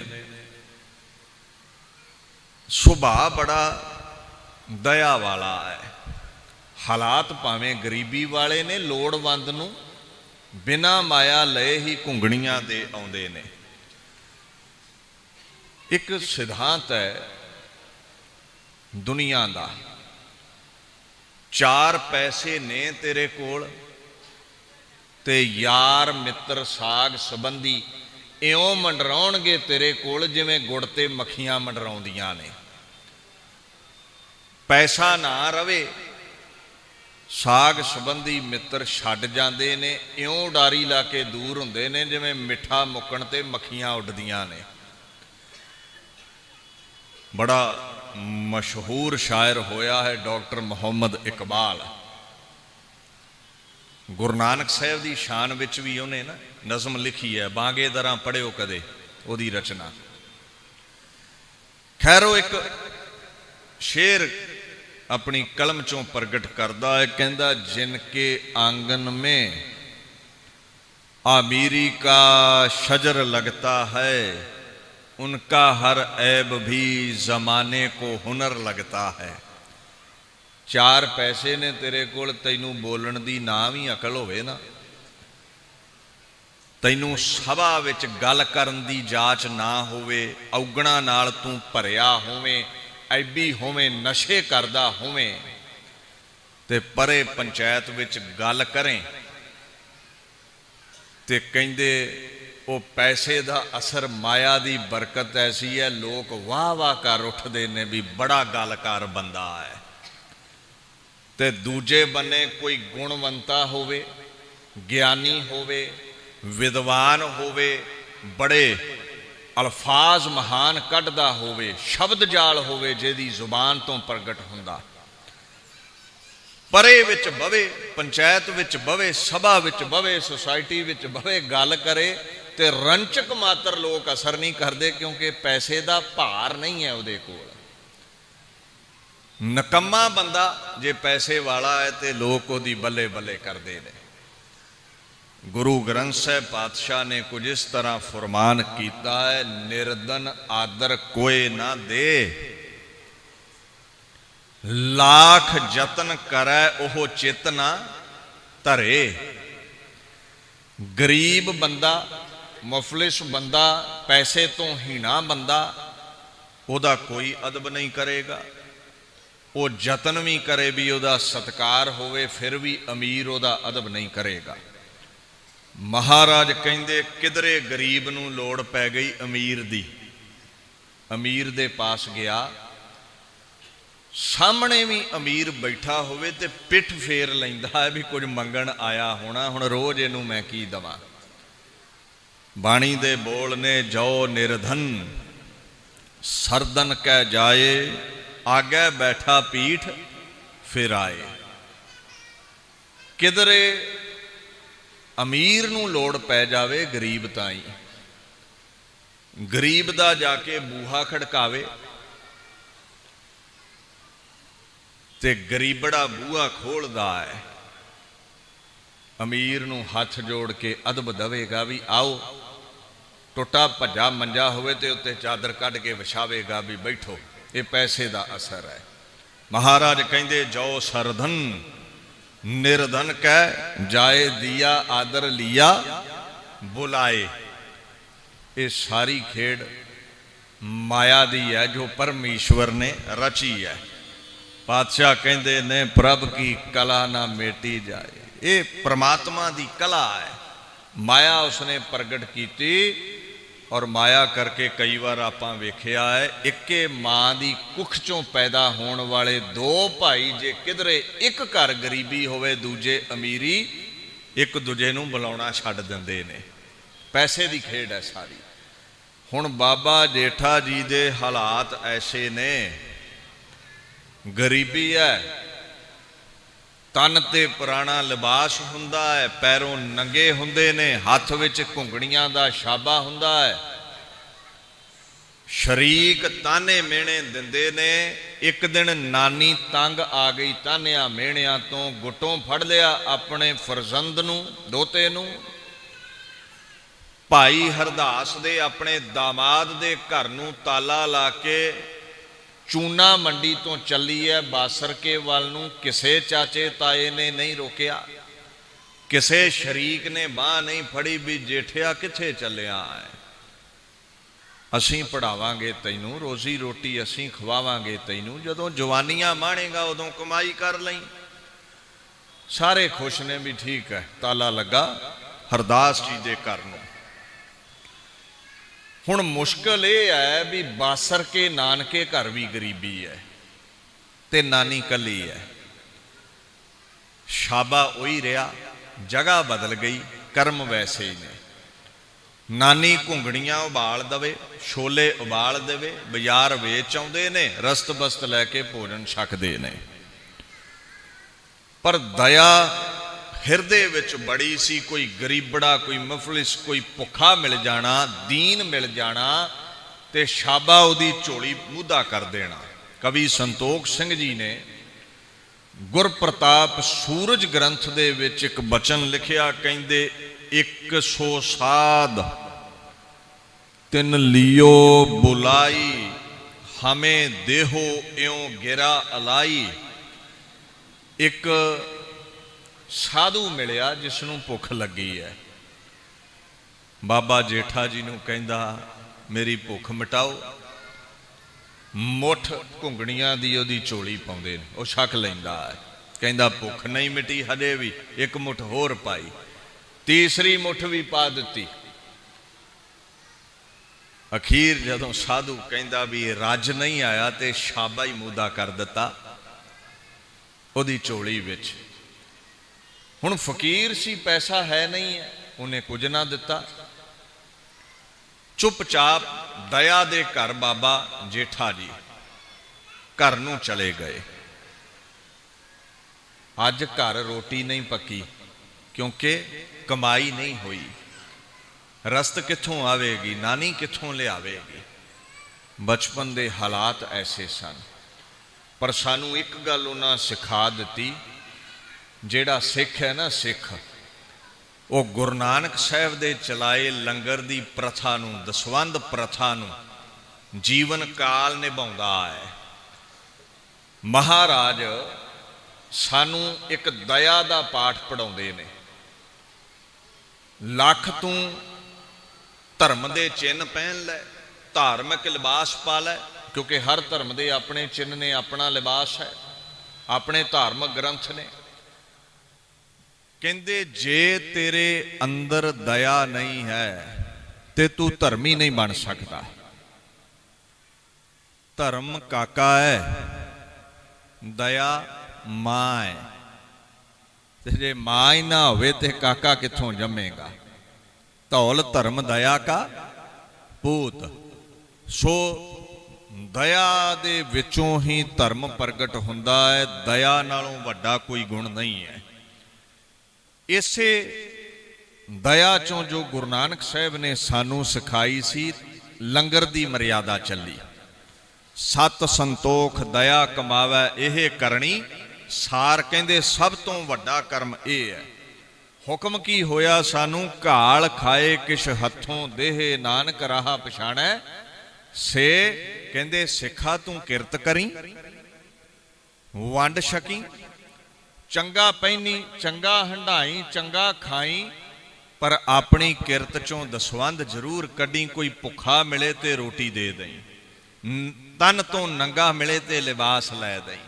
सुभाव बड़ा दया वाला है। हालात भावें गरीबी वाले ने, लोड़वंद नूं बिना माया लए ही घुंगणियां दे आउंदे ने। एक सिद्धांत है दुनिया का, 4 पैसे ने तेरे कोल ते यार मित्र साग संबंधी इउं मंडराउणगे तेरे कोल जिवें गुड़ ते मक्खियां मंडराउंदियां ने। पैसा ना रवे, साग संबंधी मित्र छड्ड जांदे ने, इउं डारी ला के दूर हुंदे ने जिवें मिठा मुक्कण ते मक्खियां उड्डदियां ने। बड़ा मशहूर शायर होया है डॉक्टर मुहम्मद इकबाल। गुरु नानक साहब की शान विच भी उन्हें ना नज़म लिखी है, बांगे दरां पढ़ियो कदे उहदी रचना। खैर वो एक शेर अपनी कलम चों प्रगट करता है, कहंदा जिनके आंगन में आमीरी का शजर लगता है, उनका हर ऐब भी जमाने को हुनर लगता है। चार पैसे ने तेरे कोल, तैनू बोलण दी ना भी अकल होवे ना, तैनू सभा विच गल करन दी जाच ना होवे, औगणा नाल तू भरिया होवे, ऐबी होवे, नशे करदा होवे, ते परे पंचायत विच गल करें ते कहंदे वो पैसे दा असर, माया दी बरकत ऐसी है, लोग वाह वाह कर उठदे ने भी बड़ा गलकार बंदा है। ते दूजे बन्ने कोई गुणवंता होवे, ज्ञानी होवे, विद्वान होवे, बड़े अल्फाज महान कढ़दा होवे, शब्द जाल होवे जिहदी जुबान तो प्रगट हुंदा, परे विच बवे, पंचायत विच बवे, सभा विच बवे, सोसाइटी विच बवे, गल करे ते रंचक मात्र लोग असर नहीं करते, क्योंकि पैसे का भार नहीं है उहदे कोल। नकम्मा बंदा जे पैसे वाला है तो लोग उहदी बल्ले बल्ले करते हैं। गुरु ग्रंथ साहिब पातशाह ने कुछ इस तरह फरमान किया है, निर्धन आदर कोई ना दे, लाख जतन करे ओह चित ना धरे। गरीब बंदा, मुफलिस बंदा, पैसे तो हीना बंदा, उहदा कोई अदब नहीं करेगा। वो जतन भी करे भी उहदा सत्कार होवे, फिर भी अमीर उहदा अदब नहीं करेगा। महाराज कहंदे किधरे गरीब नूं लोड़ पै गई अमीर दी, अमीर दे पास गया, सामने भी अमीर बैठा होवे ते पिठ फेर लैंदा है भी कुछ मंगण आया होना, हुण रोज इहनूं मैं की दवां। बाणी दे बोल ने, जो निर्धन सरदन कह जाए, आगे बैठा पीठ फिर आए। किधरे अमीर नूं लोड़ पै जावे गरीब ताई, गरीब दा जाके बूहा खड़कावे ते गरीबड़ा बूहा खोलदा है, अमीर नूं हथ जोड़ के अदब दवेगा भी आओ, टुटा भज्जा मंजा होवे ते उत्ते चादर कढ़ के विछावेगा भी बैठो। ये पैसे का असर है। महाराज कहंदे जो सरधन निर्धन कह जाए, दिया आदर लिया बुलाए। ये सारी खेड माया दी है जो परमेश्वर ने रची है। पातशाह कहंदे ने प्रभ की कला ना मेटी जाए, ये परमात्मा दी कला है, माया उसने प्रगट की। और माया करके कई बार आपां वेखिया है, इक्के मां दी कुख चों पैदा होने वाले दो भाई जे किधरे एक घर गरीबी होवे दूजे अमीरी, एक दूजे नूं बुलाउणा छड्ड दिंदे ने। पैसे दी खेड है सारी। हुण बाबा जेठा जी दे हालात ऐसे ने, गरीबी है, तन ते पुराना लिबास हुंदा है, पैरों नंगे हुंदे ने, हाथ विच घुंगड़ियां दा शाबा हुंदा है, शरीक ताने मेहणे दिंदे ने। एक दिन नानी तंग आ गई तानिया मेहणिया तो, गुटों फड़ लिया अपने फरजंद नूं, दोते नूं। भाई हरदास दे अपने दामाद दे घर नूं ताला ला के चूना मंडी तो चली है बासर के वाल नूं, किसे चाचे ताए ने नहीं रोकिया, किसे शरीक ने बाह नहीं फड़ी भी जेठिया किथे चलिया है, असीं पढ़ावांगे तैनू, रोजी रोटी असीं खवावांगे तैनू, जदों जवानियां माणेगा उदों कमाई कर लई। सारे खुश ने भी ठीक है, ताला लगा हरदास जी के घर नूं। हुण मुश्किल ये है भी बासर के नानके घर भी गरीबी है ते नानी कली है। शाबा उही रहा, जगह बदल गई, कर्म वैसे ही ने। नानी घुंगड़ियां उबाल दवे, छोले उबाल देवे, बाजार वेच आउंदे ने, रस्त बस्त लैके भोजन छकदे ने। पर दया हिरदे विच बड़ी सी। कोई गरीबड़ा, कोई मुफलिस, कोई भुखा मिल जाना, दीन मिल जाना ते शाबा उहदी झोली मूधा कर देना। कवि संतोख सिंह जी ने गुरप्रताप सूरज ग्रंथ दे विच एक बचन लिखिया, कहंदे 100 साध तिन लियो बुलाई, हमें देहो एयों गिरा अलाई। एक साधु मिलिया जिसनों भुख लगी है। बाबा जेठा जी नूं कहंदा मेरी भुख मिटाओ। मुठ घुंगड़ियां दी ओदी झोली पाउंदे ने, वो छक लैंदा है। कहंदा भुख नहीं मिटी हजे भी, एक मुठ होर पाई, तीसरी मुठ भी पा दिती। अखीर जदों साधु कहंदा भी रज नहीं आया ते शाबा ही मूदा कर दिता ओदी झोली विच। हुण फकीर सी, पैसा है नहीं है, उन्हें कुछ ना दिता। चुपचाप दया दे घर बाबा जेठा जी घर नूं चले गए। अज घर रोटी नहीं पकी क्योंकि कमाई नहीं हुई। रस्त कित्थों आवेगी, नानी कित्थों लियावेगी। बचपन दे हालात ऐसे सन। पर सानू एक गल उन्हां सिखा दिती, जेड़ा सिख है ना, सिख वो गुरु नानक साहब दे चलाए लंगर दी प्रथा नूं, दसवंध प्रथा नूं जीवन काल निभाउंदा है। महाराज सानू एक दया दा पाठ पढ़ाउंदे ने। लख तू धर्म दे चिन्ह पहन लै, धार्मिक लिबास पा लै, क्योंकि हर धर्म दे अपने चिन्ह ने, अपना लिबास है, अपने धार्मिक ग्रंथ ने। कहंदे जे तेरे अंदर दया नहीं है ते तू धर्मी नहीं बन सकता। धर्म काका है, दया मां है। ते जे मां ही ना होवे ते काका कित्थों जमेगा। धौल धर्म दया का पूत। सो दया दे विचों ही धर्म प्रगट हुंदा है। दया नालों वड्डा कोई गुण नहीं है। इसे दया चों जो गुरु नानक साहब ने सानू सिखाई सी, लंगर दी मर्यादा चली। सत संतोख दया कमावै एह करनी सार। कहंदे सब तो वड्डा कर्म यह है। हुक्म की होया सानू, घाल खाए किश हथों देह नानक राह पछाणै से। कहंदे सिखा तू किरत करी, वंड छकी, चंगा पहनी, चंगा हंडाई, चंगा खाई, पर अपनी किरत चों दसवंध जरूर कड्डी। कोई भुखा मिले ते रोटी दे दई, तन तो नंगा मिले ते लिबास लै दई।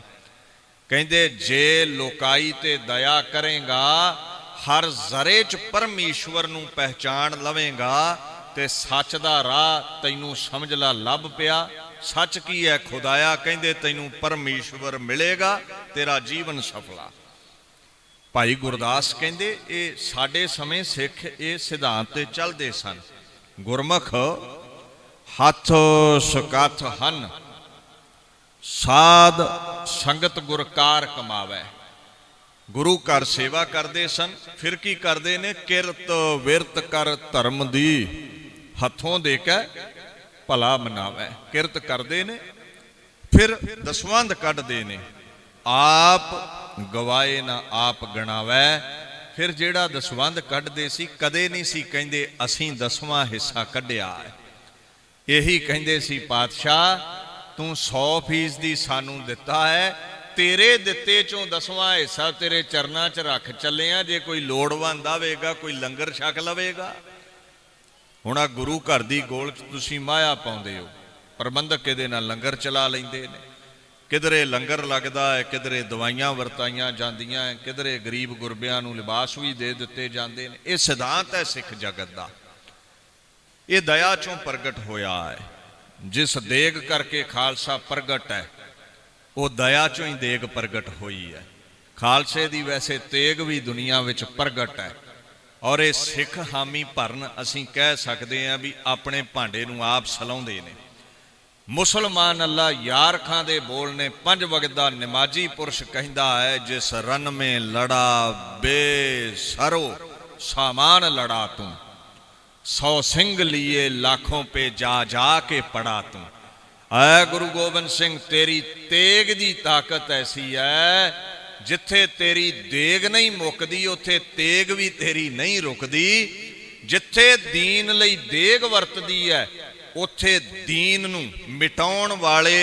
कहंदे जे लोकाई ते दया करेगा, हर जरे च परमेश्वर नूं पहचान लवेगा ते सच दा राह तैनूं समझ ला लभ पिया। सच की है खुदाया। कहंदे तैनूं परमेश्वर मिलेगा, तेरा जीवन सफला। भाई गुरदास कहंदे ये साडे समय सिख ये सिद्धांत ते चलदे सन। गुरमुख हथ सकथ हन, साध संगत गुरकार कमावै। गुरु घर सेवा करते सन। फिर की करते ने, किरत विरत कर धर्म दी, हथों दे के भला मनावै। किरत करते ने, फिर दसवंध कढ़दे ने, आप गवाए ना आप गणावै। फिर जेड़ा दसवंध कढ़दे सी, कदे नहीं सी कहंदे असीं 10वां हिस्सा कढ़िया है। यही कहंदे सी पातशाह तू 100% सानू दिता है, तेरे दिते चों 10वां हिस्सा तेरे चरना च रख चले आ। जे कोई लोड़वंद आवेगा, कोई लंगर छक लवेगा। हुण आ गुरु घर दी गोल तुसीं माया पाउंदे हो, प्रबंधक इहदे नाल लंगर चला लैंदे ने। किधरे लंगर लगता है, किधरे दवाइयां वरताइयां जांदियां है, किधरे गरीब गुरबियां नूं लिबास भी दे दिते जांदे ने। ये सिद्धांत है सिख जगत का। ये दया चों प्रगट होया है। जिस देग करके खालसा प्रगट है वो दया चों ही देग प्रगट हुई है। खालसे दी वैसे तेग भी दुनिया विच प्रगट है। और ये सिख हामी भरन असीं कह सकते हैं भी अपने भांडे नूं आप सलाउंदे ने। मुसलमान अल्लाह यार खां दे बोल ने, पंज वक्त दा नमाजी पुरुष कहंदा है, जिस रन में लड़ा बेसरो सामान लड़ा तू, 100 सिंह लिए लाखों पे जा जा के पड़ा तू। ऐ गुरु गोबिंद सिंह तेरी तेग दी ताकत ऐसी है, जिथे तेरी देग नहीं मुकदी उथे तेग भी तेरी नहीं रुकदी। जिथे दीन लई देग वरतदी है उथे दीन नूं मिटाउण वाले,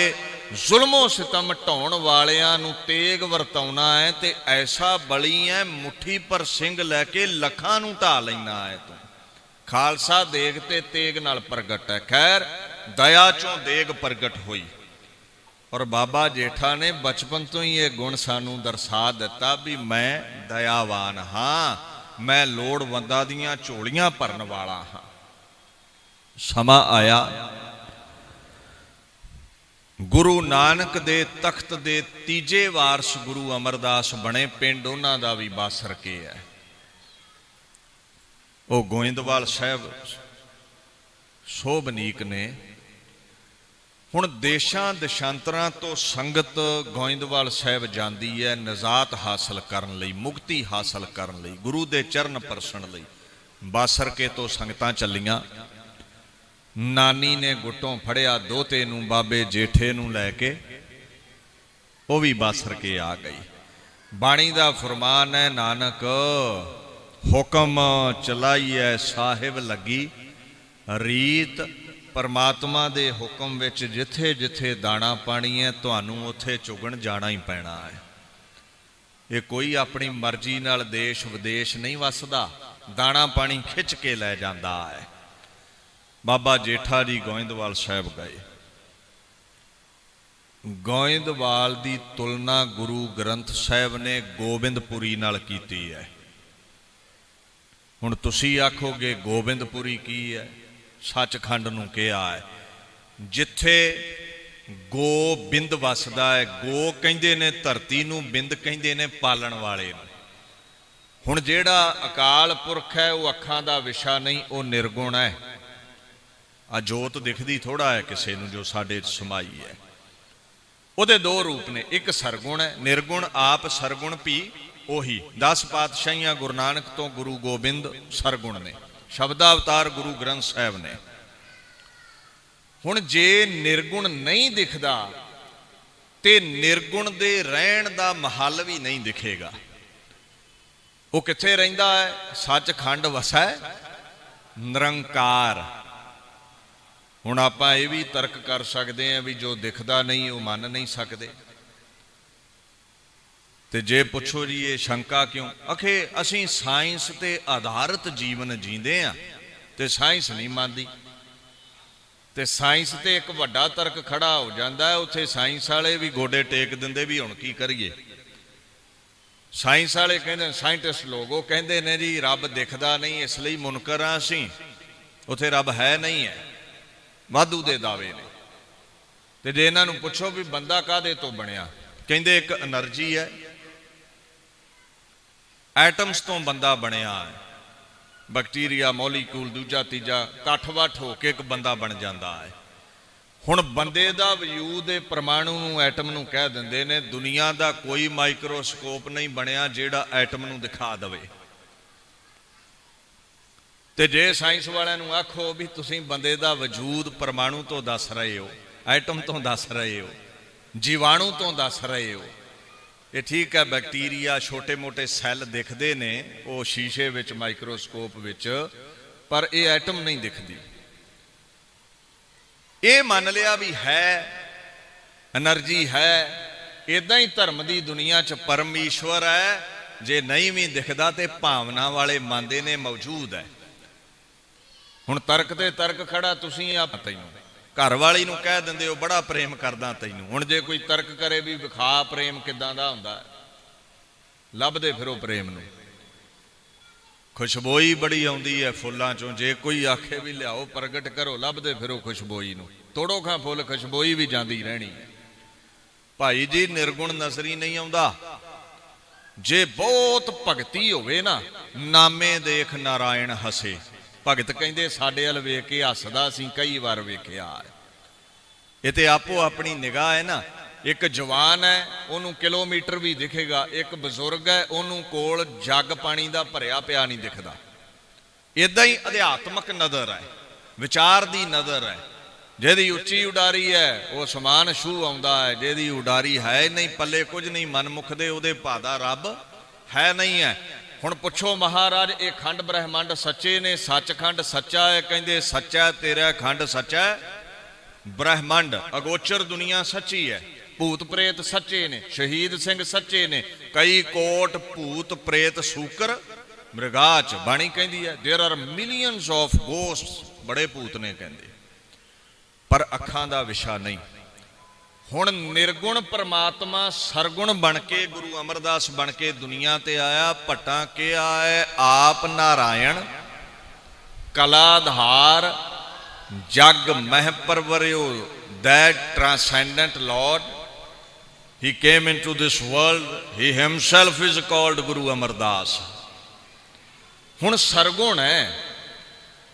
जुल्मों सितम ढाउण वालियां नूं तेग वरताउणा है। ते ऐसा बली है मुट्ठी पर सिंह लैके लखां नूं ढा लैना है तू। खालसा देग ते तेग नाल प्रगट है। खैर दया चों देग प्रगट हुई। और बाबा जेठा ने बचपन तो ही ये गुण सानू दर्शा दिता भी मैं दयावान हाँ, मैं लोड़वंदा दियां झोलियां भरन वाला हाँ। समा आया गुरु नानक दे तख्त दे तीजे वारस गुरु अमरदास बने। पिंड उन्हां दा भी बासर के है। वो गोइंदवाल साहब सोभनीक ने। हुण देशां देशांतरां तो संगत गोइंदवाल साहब जांदी है नजात हासिल करन लई, मुक्ति हासिल करन लई, गुरु दे चरण परसण लई। बासर के तो संगतां चलियां। नानी ने गुट्टों फड़िया दोते नूं, बाबे जेठे नूं लैके वो भी बासर के आ गई। बाणी दा फरमान है, नानक हुक्म चलाइए साहिब लगी रीत। परमात्मा दे हुक्म विच जिथे जिथे दाना पानी है तुहानू उथे चुगण जाना ही पैना है। ये कोई अपनी मर्जी नाल देश विदेश नहीं वसदा, दाना पानी खिंच के लै जांदा है। बाबा जेठा जी गोइंदवाल साहब गए। गोइंदवाल दी तुलना गुरु ग्रंथ साहब ने गोबिंदपुरी नाल कीती है। हुण तुसी आखोगे गोबिंदपुरी की है? सचखंड नूं कहा है, जिथे गो बिंद वसदा है। गो कहिंदे ने धरती नूं, बिंद कहिंदे ने पालण वाले नूं। हुण जिहड़ा अकाल पुरख है वो अखां दा विशा नहीं, वो निर्गुण है। आ जोत दिखदी थोड़ा है किसी नूं जो साडे समाई है। उहदे दो रूप ने, एक सरगुण है, निर्गुण आप सरगुण भी ओही। 10 पातशाहियां गुरु नानक तो गुरु गोबिंद सरगुण ने, शब्दावतार गुरु ग्रंथ साहब ने। हुण जे निर्गुण नहीं दिखदा ते निर्गुण दे रहण दा महल भी नहीं दिखेगा। वो किथे रहिंदा है? सचखंड वसै निरंकार। हुण आपां ये भी तर्क कर सकते हैं भी जो दिखदा नहीं वो मन नहीं सकते। ते जे पुछो जी ये शंका क्यों? आखे असीं साइंस ते आधारित जीवन जींदे आ ते साइंस नहीं मानदी। ते साइंस ते एक वड्डा तर्क खड़ा हो जाता है। उत्थे साइंस वाले भी गोडे टेक दिंदे भी हुण की करिए। साइंस वाले कहंदे, साइंटिस्ट लोग वो कहंदे ने जी रब दिखदा नहीं इसलिए मुनकर आ असीं, उत्थे रब है नहीं है। वाधू दे दावे ने। ते जे इन्हां नूं पुछो भी बंदा काहदे तो बनिया, कहंदे एक एनर्जी है, एटम्स तो बंदा बनया है। बैक्टीरिया मॉलीक्यूल दूजा तीजा कठ वठ होके एक बंदा बन जाता है। हुण बंदे दा वजूद परमाणु नूं एटम नूं कह दिंदे ने। दुनिया दा कोई माइक्रोस्कोप नहीं बनया जिहड़ा एटम नूं दिखा दवे। ते जे साइंस वालियां नूं आखो भी तुसीं बंदे दा वजूद परमाणु तो दस रहे हो, एटम तो दस रहे हो, जीवाणु तो दस रहे हो, ये ठीक है। बैक्टीरिया छोटे मोटे सैल दिखते ने वो शीशे विच माइक्रोस्कोप विच, पर यह एटम नहीं दिखती। ये मान लिया भी है एनर्जी है। इदा ही धर्म की दुनिया च परम ईश्वर है। जे नहीं भी दिखता तो भावना वाले मानते ने मौजूद है। हुण तर्क ते तर्क खड़ा, तुसीं आ तैनूं घर वाली नूं कह दिंदे हो बड़ा प्रेम करदा तैनूं। हुण जे कोई तर्क करे भी विखा प्रेम किदां दा हुंदा, लभदे फिरो प्रेम नूं। खुशबोई बड़ी आउंदी है फुल्लां चों, जे कोई आखे भी लियाओ प्रगट करो, लभदे फिरो खुशबोई नूं। तोड़ो खां फुल खुशबोई भी जांदी रहनी है। भाई जी निर्गुण नजरी नहीं आउंदा। जे बहुत भगती होवे ना, नामे देख नारायण हसे। भगत कहंदे साडे अल वेख के हसदा, असीं कई बार वेखिया है। ये ते आपो अपनी निगाह है ना। एक जवान है उन्होंने किलोमीटर भी दिखेगा, एक बजुर्ग है उन्होंने कोल जग पानी का भरिया पिया नहीं दिखता। इदा ही अध्यात्मक नज़र है, विचार की नज़र है। जिहदी उच्ची उडारी है वह समान छू आउंदा है, जिहदी उडारी है नहीं पल्ले कुछ नहीं, मन मुखदे उहदे भादा रब है नहीं है। हुण पुछो महाराज ये खंड ब्रह्मंड सच्चे ने, सचखंड सच्चा है? कहंदे सच्चा तेरा खंड सच्चा है, ब्रह्मंड अगोचर दुनिया सच्ची है, भूत प्रेत सच्चे ने, शहीद सिंह सच्चे ने, कई कोट भूत प्रेत सूकर मृगाच। बाणी कहती है there are millions of ghosts, बड़े भूत ने कहते, पर अखां दा विशा नहीं। हुण निर्गुण परमात्मा सरगुण बन के गुरु अमरदास बन के दुनिया ते आया। भट्टा के आए आप नारायण कलाधार जग मह परवरियो, that transcendent Lord, he came into this world, he himself is called Guru Amardas। हुण सरगुण है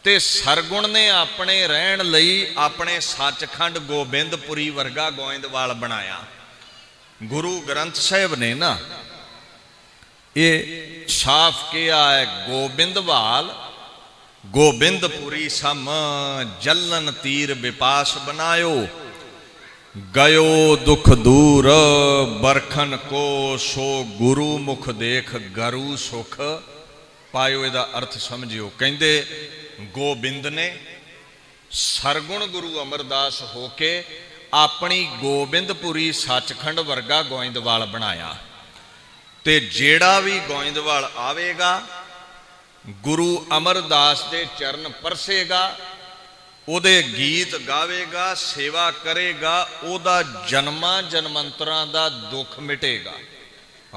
ते सरगुण ने अपने रहन लई अपने सचखंड गोबिंदपुरी वर्गा गोइंदवाल बनाया। गुरु ग्रंथ साहिब ने ना ये साफ किया है, गोबिंदवाल गोबिंदपुरी सम जलन तीर विपास बनायो, गयो दुख दूर बरखन को, सो गुरु मुख देख गरु सुख पायो। इहदा अर्थ समझियो। कहंदे गोबिंद ने सरगुण गुरु अमरदास होके अपनी गोबिंदपुरी सचखंड वर्गा गोइंदवाल बनाया। ते जेड़ा भी गोइंदवाल आवेगा गुरु अमरदास के चरण परसेगा, उहदे गीत गावेगा, सेवा करेगा, उहदा जन्मां जन्मंतरां दा दुख मिटेगा,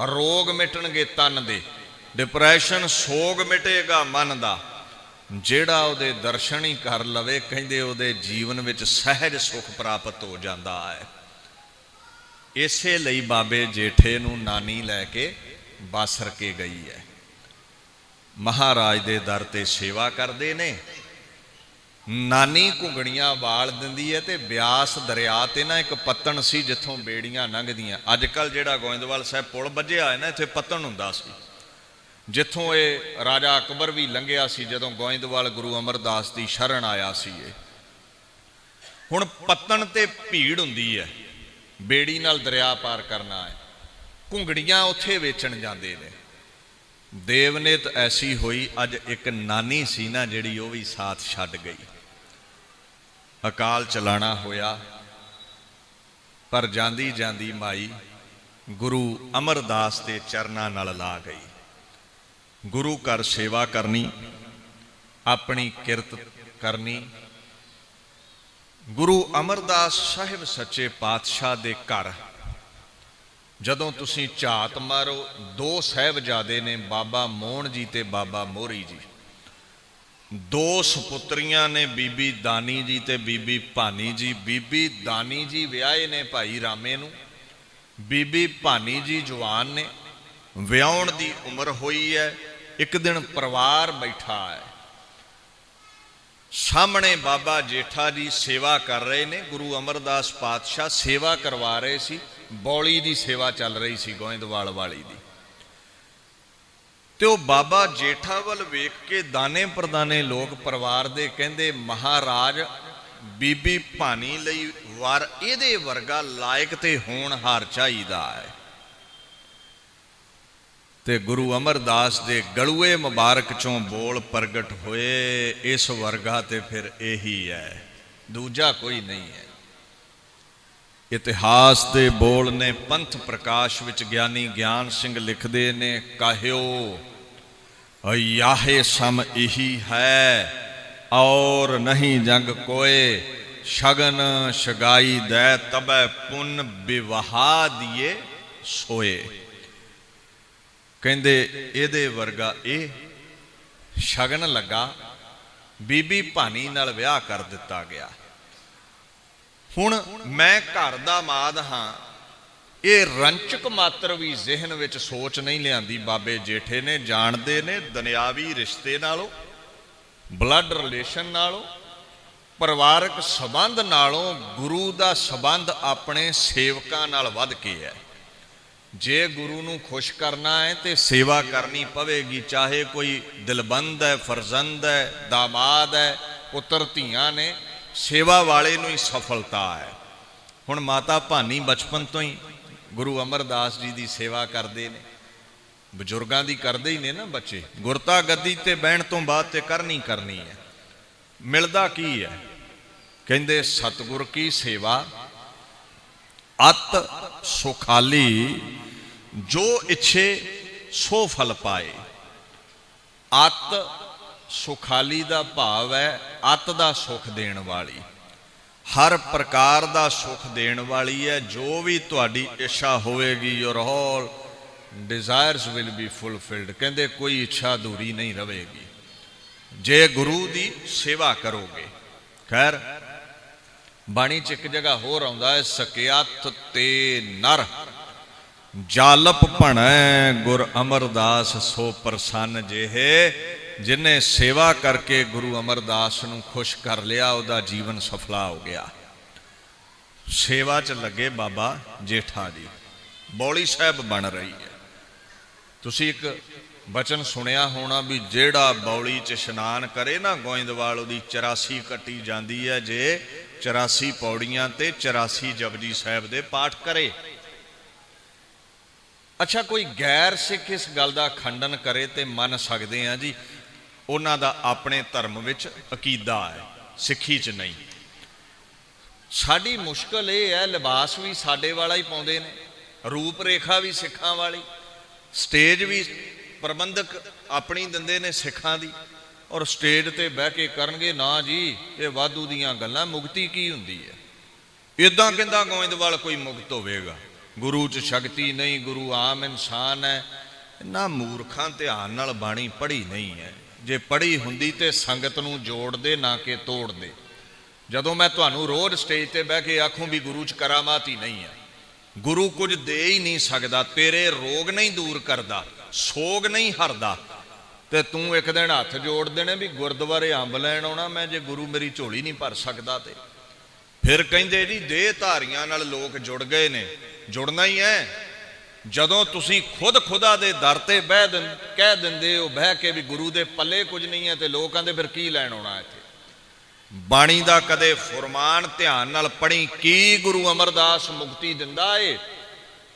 रोग मिटणगे तन दे, डिप्रैशन सोग मिटेगा मन दा। जेड़ा उहदे दर्शन ही कर लवे कहंदे उहदे जीवन विच सहज सुख प्राप्त हो जाता है। इसे लई बाबे जेठे नूं नानी लैके बासर के गई है। महाराज दे दर ते सेवा करते ने, नानी घुगड़ियां वाल दिंदी है। ते ब्यास दरिया ते ना एक पत्तन सी जिथों बेड़ियां लंघदियां। अजकल जिहड़ा गोइंदवाल साहब पुल बज्जिया है ना, इत्थे पत्तन हुंदा सी जिथों ये राजा अकबर भी लंघिया सी जदों गोइंदवाल गुरु अमरदास की शरण आया सी। हुण पत्तन ते भीड़ हुंदी है, बेड़ी नाल दरिया पार करना है, घुंगड़ियां उत्थे वेचण जांदे ने। देवनेत ऐसी हुई, अज एक नानी सी ना जिहड़ी वो भी साथ छड्ड गई। अकाल चलाना होया, पर जांदी जांदी माई गुरु अमरदास के चरनां नाल ला गई। गुरु घर सेवा करनी, अपनी किरत करनी। गुरु अमरदास साहिब सच्चे पातशाह दे घर जदों तुसीं झात मारो, दो साहिबजादे ने, बाबा मोहन जी ते बाबा मोहरी जी। दो सपुत्रियां ने, बीबी दानी जी ते बीबी भानी जी। बीबी दानी जी विआहे ने भाई रामे नूं, बीबी भानी जी जवान ने, विआउण दी उम्र हुई है। एक दिन परिवार बैठा है, सामने बाबा जेठा जी सेवा कर रहे ने। गुरु अमरदास पातशाह सेवा करवा रहे सी, बौली की सेवा चल रही सी गोइंदवाल वाली दी। तो बाबा जेठा वल वेख के दाने प्रदाने लोग परिवार दे कहंदे, महाराज बीबी भानी लई वर इहदे वर्गा लायक ते होनहार चाहीदा है। ते गुरु अमरदास दे गलुए मुबारक चों बोल प्रगट होए, इस वर्गा ते फिर यही है, दूजा कोई नहीं है। इतिहास दे बोल ने पंथ प्रकाश विच ज्ञानी ज्ञान सिंह लिखदे ने, काहियो याहे सम यही है और नहीं जंग कोए, शगन शगाई दै तबै पुन विवाहा दिए सोए। कहंदे इहदे वर्गा ये शगन लगा, बीबी भानी नाल विआह कर दिता गया। हुण मैं घर दा माद हां, ये रंचक मात्र भी जिहन विच सोच नहीं लिआंदी। बाबे जेठे ने जाणदे ने दुनियावी रिश्ते नालों, ब्लड रिलेशन नालों, परिवारक संबंध नालों गुरु दा संबंध अपने सेवकां नाल वध के है। जे गुरु नूं खुश करना है तो सेवा करनी पवेगी, चाहे कोई दिलबंद है, फरजंद है, दामाद है, पुत्र धीआं ने, सेवा वाले नूं ही सफलता है। हुण माता भानी बचपन तो ही गुरु अमरदास जी की सेवा करते ने, बजुर्गों की करते ही ने ना बच्चे। गुरता गद्दी ते बहन तो बाद ते करनी करनी है। मिलदा की है? कहंदे सतगुर की सेवा अत सुखाली, जो इच्छे सो फल पाए। अत सुखाली का भाव है अत का सुख देण वाली, हर प्रकार का सुख देण वाली है। जो भी तुहाडी इच्छा होएगी, your all desires will be fulfilled. कहंदे कोई इच्छा अधूरी नहीं रहेगी जे गुरु की सेवा करोगे। खैर बाणी च एक जगह होर आउंदा है, सकियात ते नर जालप भणै गुर अमरदास सो प्रसन्न जेहे। जिन्हें सेवा करके गुरु अमरदास नूं खुश कर लिया, उहदा जीवन सफला हो गया। सेवा च लगे बाबा जेठा जी, बौली साहब बन रही है। तुसी एक बचन सुनिया होना भी जेड़ा बौली च इशनान करे ना गोइंदवाल, उहदी 84 कट्टी जाती है जे 84 पौड़ियां ते 84 जपजी साहब दे पाठ करे। अच्छा कोई गैर सिख इस गल का खंडन करे तो मन सकते हैं जी उन्हां दा अपने धर्म विच अकीदा है, सिखी च नहीं। साडी मुश्किल ये है, लिबास भी साडे वाला ही पाउंदे ने, रूप रेखा भी सिखां वाली, स्टेज भी प्रबंधक अपनी दिंदे ने सिखां दी, और स्टेज ते बह के करनगे ना जी ये वाधू दीयां गल्लां, मुक्ति की हुंदी है। इदां कहंदा गोइंदवाल कोई मुक्त होवेगा, गुरु च शक्ति नहीं, गुरु आम इंसान है। ना मूर्खां ध्यान नाल बाणी पढ़ी नहीं है। जे पढ़ी हुंदी ते संगत नूं जोड़ दे ना कि तोड़ दे। जदों मैं तुहानूं रोज़ स्टेज ते बह के आखूं भी गुरु च करामात ही नहीं है, गुरु कुछ दे ही नहीं सकदा, तेरे रोग नहीं दूर करदा, सोग नहीं हरदा, ते तू एक दिन हथ जोड़ देने भी गुरुद्वारे अंब लैण आउणा मैं, जे गुरु मेरी झोली नहीं भर सकदा। ते फिर कहिंदे जी देह धारियां नाल लोग जुड़ गए ने, जुड़ना ही है। जदों तुसी खुद खुदा दे दर ते कह दिंदे हो बह के भी गुरु दे पल्ले कुछ नहीं है, तो लोग कहंदे फिर की लैण आउणा इत्थे। बाणी दा कदे फुरमान ध्यान नाल पढ़ी, की गुरु अमरदास मुक्ति दिंदा है?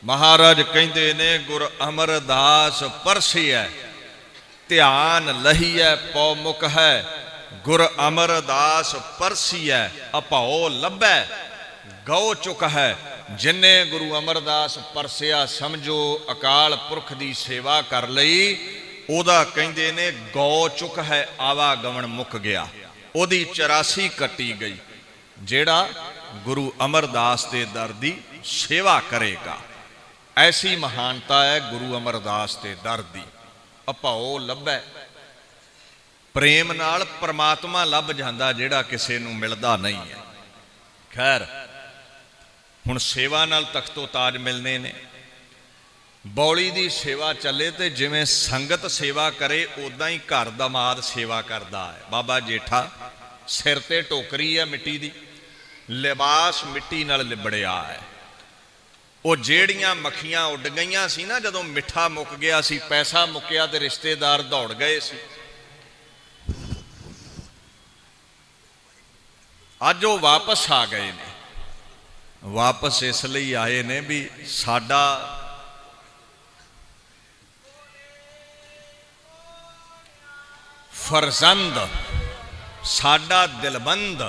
महाराज कहंदे ने गुर अमरदास परसिया ध्यान लहीए पौ मुख है, गुर अमरदास परसिया अभाओ लभै गौ चुक है। जिन्ने गुरु अमरदास परसिया समझो अकाल पुरख की सेवा कर लई, ओदा कहंदे ने गौ चुक है, आवागमन मुक गया, ओदी 84 कट्टी गई। जेड़ा गुरु अमरदास के दर की सेवा करेगा, ऐसी महानता है गुरु अमरदास के दर की। अभाओ लभै, प्रेम नाल परमात्मा लभ जांदा जेड़ा किसे नूं मिलदा नहीं है। खैर हुण सेवा नाल तख्तो ताज मिलने ने, बौली दी सेवा चले तो जिवें संगत सेवा करे उदां ही घर दमाद सेवा करदा है। बाबा जेठा सिर ते टोकरी है मिट्टी दी, लिबास मिट्टी नाल लिबड़िया है। वो जेड़ियां मक्खियां उड़ गईयां सी ना, जदों मिठा मुक गया सी, पैसा मुक्या ते रिश्तेदार दौड़ गए सी, अज वो वापस आ गए ने। वापस इसलिए आए ने भी साडा फरजंद, साडा दिलबंद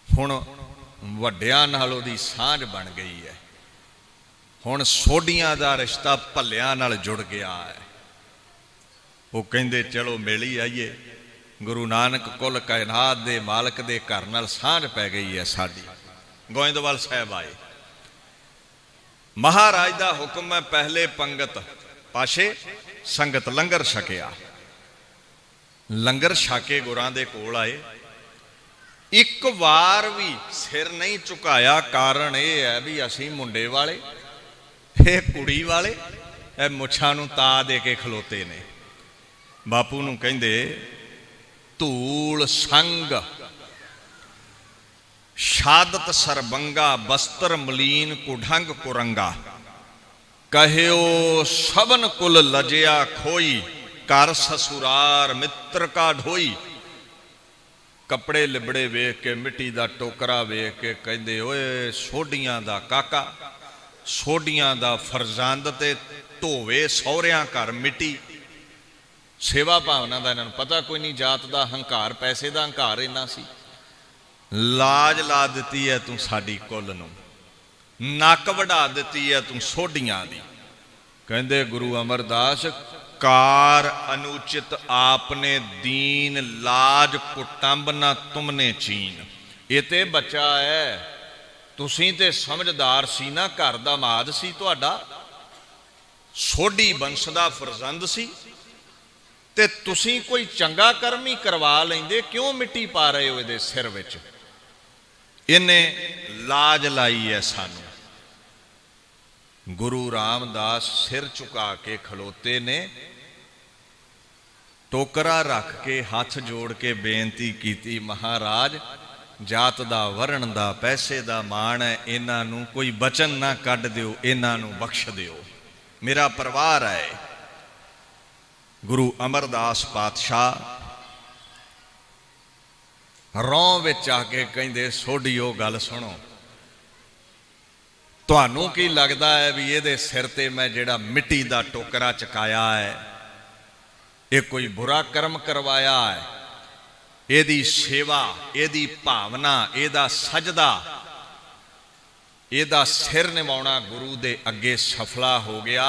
हुण वड्डियां नाल उहदी सांझ बन गई है। हुण सोडियां दा रिश्ता भल्लियां नाल जुड़ गया है। वो कहंदे चलो मिल ही आइए। गुरु नानक कुल कायनात दे मालक दे घर नाल सांझ पै गई है साडी। गोइंदवाल साहब आए, महाराज दा हुक्म है पहले पंगत पाशे संगत लंगर छकिया। लंगर छके गुरां दे कोल आए, एक बार भी सिर नहीं झुकाया। कारण यह है भी असी मुंडे वाले, ये कुड़ी वाले, ये मुछां नूं ता दे के खलोते ने। बापू नूं कहिंदे धूल संग शादत सरबंगा बस्तर मलीन कुढंग कुरंगा। कहियो सबन कुल लजया खोई कर ससुरार मित्र का ढोई। कपड़े लिबड़े वेख के मिट्टी दा टोकरा वेख के कहंदे ओए सोडियां दा काका, सोडियां दा फरजंद ते ढोवे सौहरियां घर मिट्टी। सेवा भावना का इन्होंने पता कोई नहीं, जात का हंकार पैसे का हंकार इन्ना सी। लाज ला दी है तू साडी कुल नूं, नक वढ़ा दी है तू सोडियां दी। कहंदे गुरु अमरदास कार अनुचित आपने दीन लाज कुटंब ना तुमने चीन। ये ते बच्चा है, तुसीं ते समझदार सी ना, घर दा माद सी तुहाडा, सोडी वंश दा फरजंद सी, ते तुसीं कोई चंगा कर्म ही करवा लेंदे, क्यों मिट्टी पा रहे हो इहदे सिर विच। इन्हें लाज लाई है सानू। गुरु रामदास सिर झुका के खलोते ने, टोकरा रख के हाथ जोड़ के बेनती की, महाराज जात दा वरण दा पैसे दा मान है, इन्हां नूं कोई बचन ना कढ दिओ, इन्हां नूं बख्श दिओ, मेरा परिवार है। गुरु अमरदास पातशाह रौं विच आके कहिंदे सोडियो गल सुनो, तुहानू की लगदा है भी इहदे सिर ते मैं जिहड़ा मिट्टी दा टोकरा चकाया है, ये कोई बुरा कर्म करवाया है? इहदी सेवा, इहदी भावना, इहदा सजदा, इहदा सिर निभाउणा गुरु दे अगे सफला हो गया।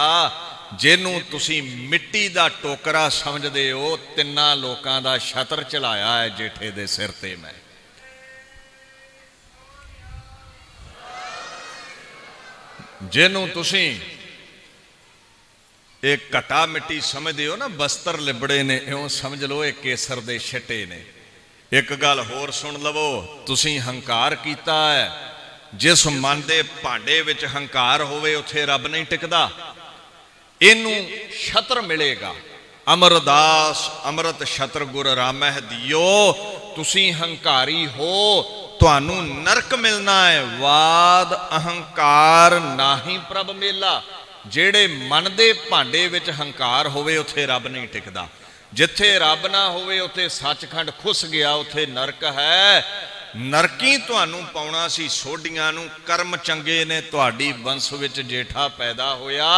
जिन्नू तुसी मिट्टी दा टोकरा समझदे हो, तिन्ना लोकां दा छतर चलाया है जेठे दे सिर ते मैं। जिन्नू तुसी एक घटा मिट्टी समझदे हो ना, बस्तर लिबड़े ने, इउं समझ लो ये केसर दे छिट्टे ने। एक गल होर सुन लवो, तुसी हंकार कीता है, जिस मन दे भांडे विच हंकार होवे उत्थे रब नहीं टिकदा। इनू छत्र मिलेगा। अमरदास अमृत छत्र गुर रामह दियो, तुसी हंकारी हो, तुहानू नरक मिलना है। वाद अहंकार नाही प्रभ मेला। जेड़े मन दे भांडे विच हंकार होवे उत्थे रब नहीं टिकदा। जिथे रब ना होवे उत्थे सचखंड खुस गया, उत्थे नरक है। नरकी तुहानू पाउणा सी सोडियां नू। कर्म चंगे ने, तुहाडी वंश विच जेठा पैदा होया,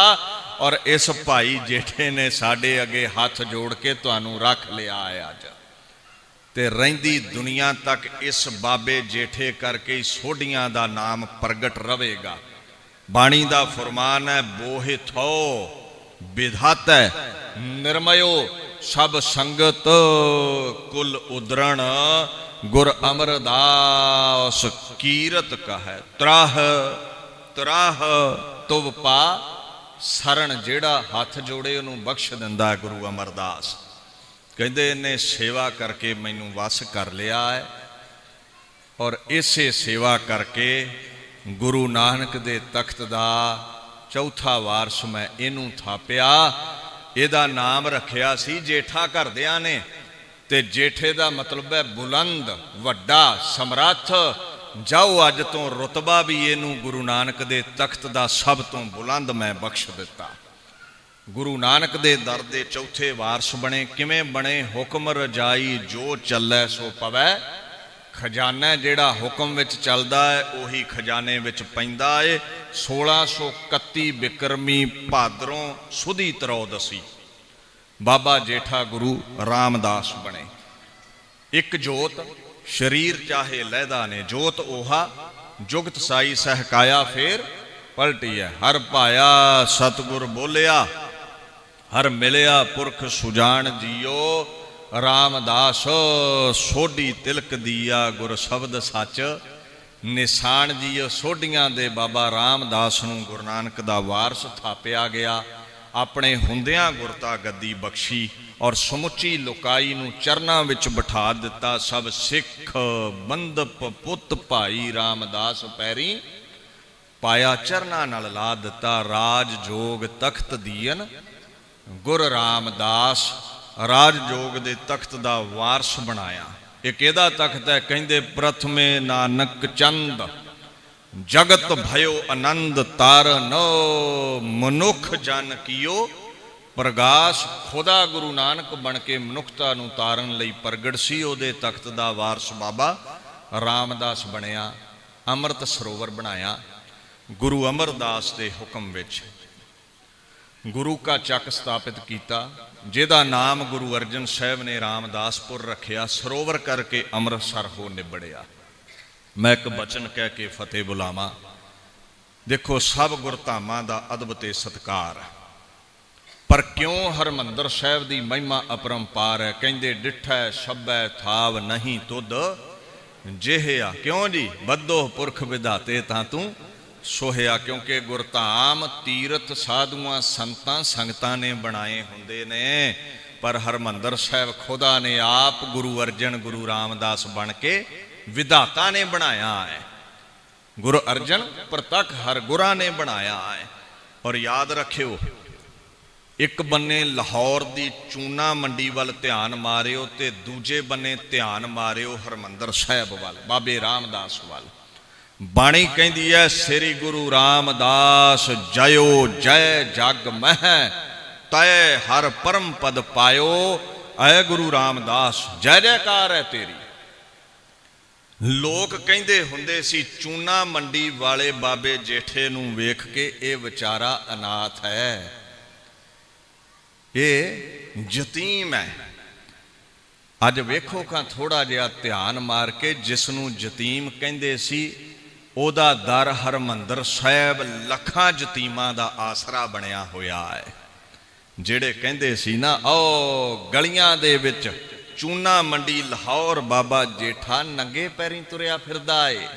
और इस भाई जेठे ने साडे अगे हाथ जोड़ के तुहानू रख लिया है। अज ते रहिंदी दुनिया तक इस बाबे जेठे करके ही सोडियां दा नाम प्रगट रवेगा। बाणी दा फरमान है, बोहे थो विधाता निर्मयो सब संगत कुल उदरण। गुर अमरदास कीरत कहे त्राह त्राह तुव पा शरण। जेड़ा हाथ जोड़े उन्होंने बख्श दिंदा है गुरु अमरदास। कहते इन्हें सेवा करके मैनू वस कर लिया है, और इसे सेवा करके गुरु नानक दे तख्त दा चौथा वारस मैं इनू थापिया। इहदा नाम रखिया सी जेठा घरदियां ने। ते जेठे दा मतलब है बुलंद, वड्डा, समर्थ। जाओ अज तो रुतबा भी इनू गुरु नानक दे तख्त दा सब तो बुलंद मैं बख्श दिता। गुरु नानक दे दर दे चौथे वारस बने। किवें बने? हुक्म रजाई जो चलै सो पवै। खजाना जेड़ा हुक्म विच चलदा है उही खजाने विच पैंदा है। 1631 बिक्रमी भादरों सुधी त्रौदसी बाबा जेठा गुरु रामदास बने। एक जोत शरीर चाहे लैदा ने, जोत ओहा जुगत साई सहकाया फिर पलटी है। हर पाया सतगुर बोलिया, हर मिलिया पुरख सुजान जियो। रामदास सोढी तिलक दिया गुर शब्द सच निशान जी सोढियां दे बाबा रामदास नूं गुरु नानक दा वारस थापिया गया। अपने हुंदियां गुरता गद्दी बख्शी और समुची लुकाई नूं चरनां विच बिठा दिता। सब सिख बंदप पुत भाई रामदास पैरी पाया चरनां नाल ला दिता। राज जोग तख्त दीन गुर रामदास राज जोग दे तख्त दा वारस बनाया। एक एदा तख्त है कहंदे प्रथमे नानक चंद जगत भयो आनंद तारन मनुख जन कियो प्रगाश। खुदा गुरु नानक बन के मनुखता नूं तारन लई प्रगट सी। उहदे तख्त दा वारस बाबा रामदास बनिया। अमृत सरोवर बनाया गुरु अमरदास के हुक्म विच। गुरु का चक स्थापित किया जिहदा नाम गुरु अर्जन साहब ने रामदासपुर रखिया। सरोवर करके अमृतसर हो निबड़िया। मैं एक बचन कह के फतेह बुलावा। देखो सब गुरधामां दा अदब ते सत्कार, पर क्यों हरमंदर साहब की महिमा अपरंपार है। कहंदे डिठै छब्बै थाव नहीं तुद जेहिया। क्यों जी बद्धो पुरख विधाते तां तू सोहिया। क्योंकि गुरधाम तीरथ साधुआं संतां संगतां ने बनाए हुंदे ने, पर हरमंदर साहब खुदा ने आप गुरु अर्जन गुरु रामदास बन के विधाता ने बनाया है। गुरु अर्जन प्रतक हर गुरा ने बनाया है। और याद रखियो एक बन्ने लाहौर दी चूना मंडी वाल ध्यान मारियो ते दूजे बन्ने ध्यान मारियो हरमंदर साहब वाल बाबे रामदास वाल। बाणी कहती है श्री गुरु रामदास जयो जय जग मह तय हर परम पद पायो। ऐ गुरु रामदास जय जयकार है तेरी। लोग कहते हुंदे सी चूना मंडी वाले बाबे जेठे नूं वेख के ये विचारा अनाथ है, ये जतीम है। अज वेखो का थोड़ा जिहा ध्यान मार के जिसनूं जतीम कहंदे सी ओदा दर हरमंदर साहब लखां जतीमां दा आसरा बनिया होया है। जिहड़े कहंदे सी ना ओ गलियां दे विच चूना मंडी लाहौर बाबा जेठा नंगे पैरी तुरिया फिरदा है।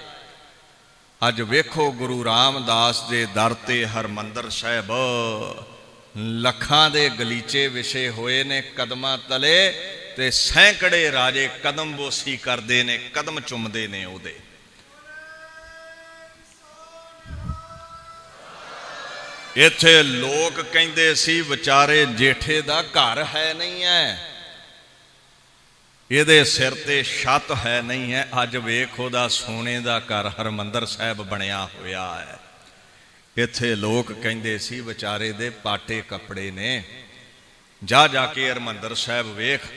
अज वेखो गुरु रामदास दे दर ते हरमंदर साहब लखां दे गलीचे विछे होए ने कदमां तले ते सैकड़े राजे कदम बोसी करदे ने कदम चुमदे ने ओदे। इत्थे लोग कहंदे सी विचारे जेठे दा घर है नहीं है, ਇਹਦੇ सिर ते छत है नहीं है। अज वेख ओदा सोने का घर हरमंदर साहब बनया होया है। इत्थे लोग कहंदे सी विचारे दे पाटे कपड़े ने। जा जाके हरमंदर साहब वेख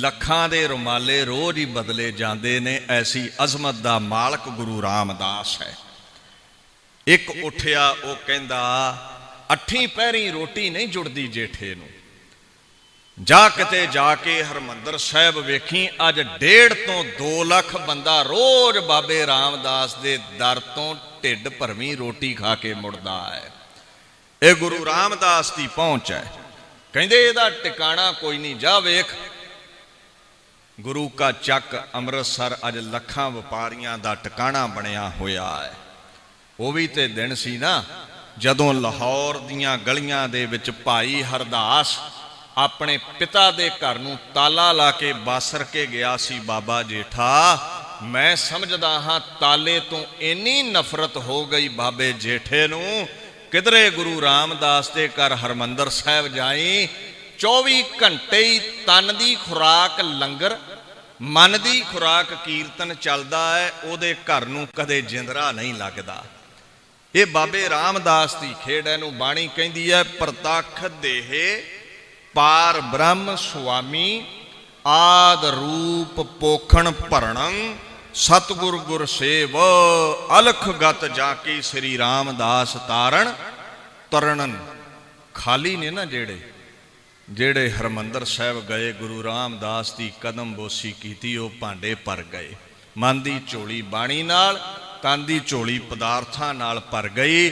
लखां दे रुमाले रोज ही बदले जाते ने। ऐसी अजमत दा मालक गुरु रामदास है। एक उठिया वो कहंदा अठी पैरी रोटी नहीं जुड़ती जेठे नूं। जा किते जाके हरमंदर साहब वेखी अज 1.5 तो 2 लाख बंदा रोज बाबे रामदास दे दर तो ढिड भरवी रोटी खा के मुड़दा है। ये गुरु रामदास की पहुंच है। कहंदे इहदा टिकाणा कोई नहीं। जा वेख गुरु का चक अमृतसर अज लखां व्यापारियां दा टिकाणा बनया होया है। वो भी ते दिन सी ना जदों लाहौर दियां गलियां दे विच भाई हरदास अपने पिता दे घर नूं ताला ला के बासर के गया सी। बाबा जेठा मैं समझदा हाँ ताले तो इन्नी नफरत हो गई बाबे जेठे नूं किधरे गुरु रामदास दे घर हरमंदर साहब जाई 24 घंटे ही तन दी खुराक लंगर मन दी खुराक कीर्तन चलदा है। ओदे घर नूं कदे जिंदरा नहीं लगदा। ये बाबे रामदास दी खेड़ है। नूं बाणी कहंदी है प्रतख देहे पार ब्रह्म स्वामी आद रूप पोखण भरणं सतगुर गुर सेव अलख गत जाकी श्री रामदास तारण तरणन। खाली ने ना जेड़े जेड़े हरमंदर साहब गए गुरु रामदास की कदम बोसी की वो भांडे भर गए। मन की झोली बाणी नाल तन की झोली पदार्थां नाल भर गई।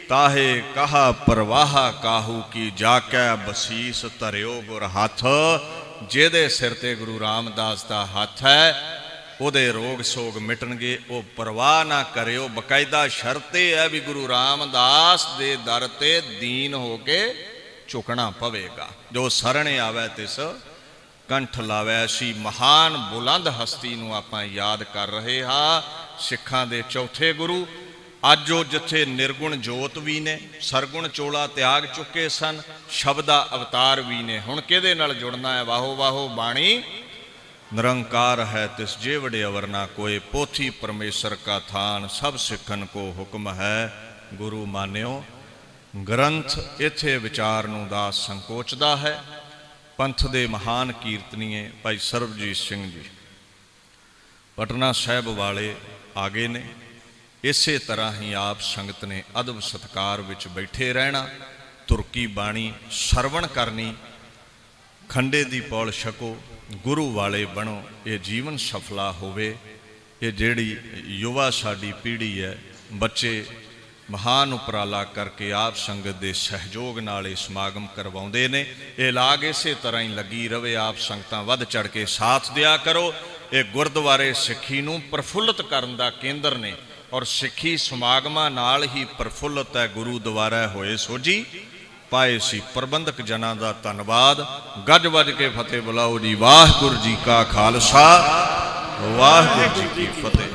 ताहे कहा परवाह काहू की जाकै बसीस धरियो गुर हाथ ਜਿਹਦੇ ਸਿਰ ਤੇ ਗੁਰੂ ਰਾਮਦਾਸ ਦਾ ਹੱਥ ਹੈ ਉਹਦੇ ਰੋਗ ਸੋਗ ਮਿਟਣਗੇ। ਉਹ ਪਰਵਾਹ ਨਾ ਕਰਿਓ। ਬਕਾਇਦਾ ਸ਼ਰਤ ਇਹ ਹੈ ਵੀ ਗੁਰੂ ਰਾਮਦਾਸ ਦੇ ਦਰ ਤੇ ਦੀਨ ਹੋ ਕੇ ਝੁਕਣਾ ਪਵੇਗਾ। ਜੋ ਸਰਣ ਆਵੇ ਤਿਸ ਕੰਠ ਲਾਵੇ। ਅਸੀਂ ਮਹਾਨ ਬੁਲੰਦ ਹਸਤੀ ਨੂੰ ਆਪਾਂ ਯਾਦ ਕਰ ਰਹੇ ਹਾਂ, ਸਿੱਖਾਂ ਦੇ ਚੌਥੇ ਗੁਰੂ। ਅੱਜ ਉਹ ਜਿੱਥੇ ਨਿਰਗੁਣ ਜੋਤ ਵੀ ਨੇ, ਸਰਗੁਣ ਚੋਲਾ ਤਿਆਗ ਚੁੱਕੇ ਸਨ, ਸ਼ਬਦਾ ਅਵਤਾਰ ਵੀ ਨੇ। ਹੁਣ ਕਿਹਦੇ ਨਾਲ ਜੁੜਨਾ ਹੈ? ਵਾਹੋ ਵਾਹੋ ਬਾਣੀ ਨਿਰੰਕਾਰ ਹੈ ਤਿਸ ਜੇ ਵਡੇ ਅਵਰ ਨਾ ਕੋਏ। ਪੋਥੀ ਪਰਮੇਸ਼ਰ ਕਾ ਥਾਨ ਸਭ ਸਿੱਖਨ ਕੋ ਹੁਕਮ ਹੈ ਗੁਰੂ ਮਾਨਿਓ ਗ੍ਰੰਥ। ਇੱਥੇ ਵਿਚਾਰ ਨੂੰ ਦਾਸ ਸੰਕੋਚਦਾ ਹੈ। ਪੰਥ ਦੇ ਮਹਾਨ ਕੀਰਤਨੀਏ ਭਾਈ ਸਰਬਜੀਤ ਸਿੰਘ ਜੀ ਪਟਨਾ ਸਾਹਿਬ ਵਾਲੇ ਆ ਗਏ ਨੇ। ਇਸੇ ਤਰ੍ਹਾਂ ਹੀ ਆਪ ਸੰਗਤ ਨੇ ਅਦਬ ਸਤਕਾਰ ਵਿੱਚ ਬੈਠੇ ਰਹਿਣਾ, ਤੁਰਕੀ ਬਾਣੀ ਸਰਵਣ ਕਰਨੀ, ਖੰਡੇ ਦੀ ਪੌਲ ਛਕੋ, ਗੁਰੂ ਵਾਲੇ ਬਣੋ। ਇਹ ਜੀਵਨ ਸਫਲਾ ਹੋਵੇ। ਇਹ ਜਿਹੜੀ ਯੁਵਾ ਸਾਡੀ ਪੀੜ੍ਹੀ ਹੈ, ਬੱਚੇ ਮਹਾਨ ਉਪਰਾਲਾ ਕਰਕੇ ਆਪ ਸੰਗਤ ਦੇ ਸਹਿਯੋਗ ਨਾਲ ਇਹ ਸਮਾਗਮ ਕਰਵਾਉਂਦੇ ਨੇ। ਇਹ ਲਾਗ ਇਸੇ ਤਰ੍ਹਾਂ ਹੀ ਲੱਗੀ ਰਵੇ। ਆਪ ਸੰਗਤਾਂ ਵੱਧ ਚੜ ਕੇ ਸਾਥ ਦਿਆ ਕਰੋ। ਇਹ ਗੁਰਦੁਆਰੇ ਸਿੱਖੀ ਨੂੰ ਪ੍ਰਫੁੱਲਤ ਕਰਨ ਦਾ ਕੇਂਦਰ ਨੇ ਔਰ ਸਿੱਖੀ ਸਮਾਗਮਾਂ ਨਾਲ ਹੀ ਪ੍ਰਫੁੱਲਤ ਹੈ। ਗੁਰੂ ਦੁਆਰਾ ਹੋਏ ਸੋਝੀ ਪਾਏ ਸੀ। ਪ੍ਰਬੰਧਕ ਜਨਾਂ ਦਾ ਧੰਨਵਾਦ। ਗੱਜ ਵੱਜ ਕੇ ਫਤਿਹ ਬੁਲਾਓ ਜੀ। ਵਾਹਿਗੁਰੂ ਜੀ ਕਾ ਖਾਲਸਾ, ਵਾਹਿਗੁਰੂ ਜੀ ਕੀ ਫਤਿਹ।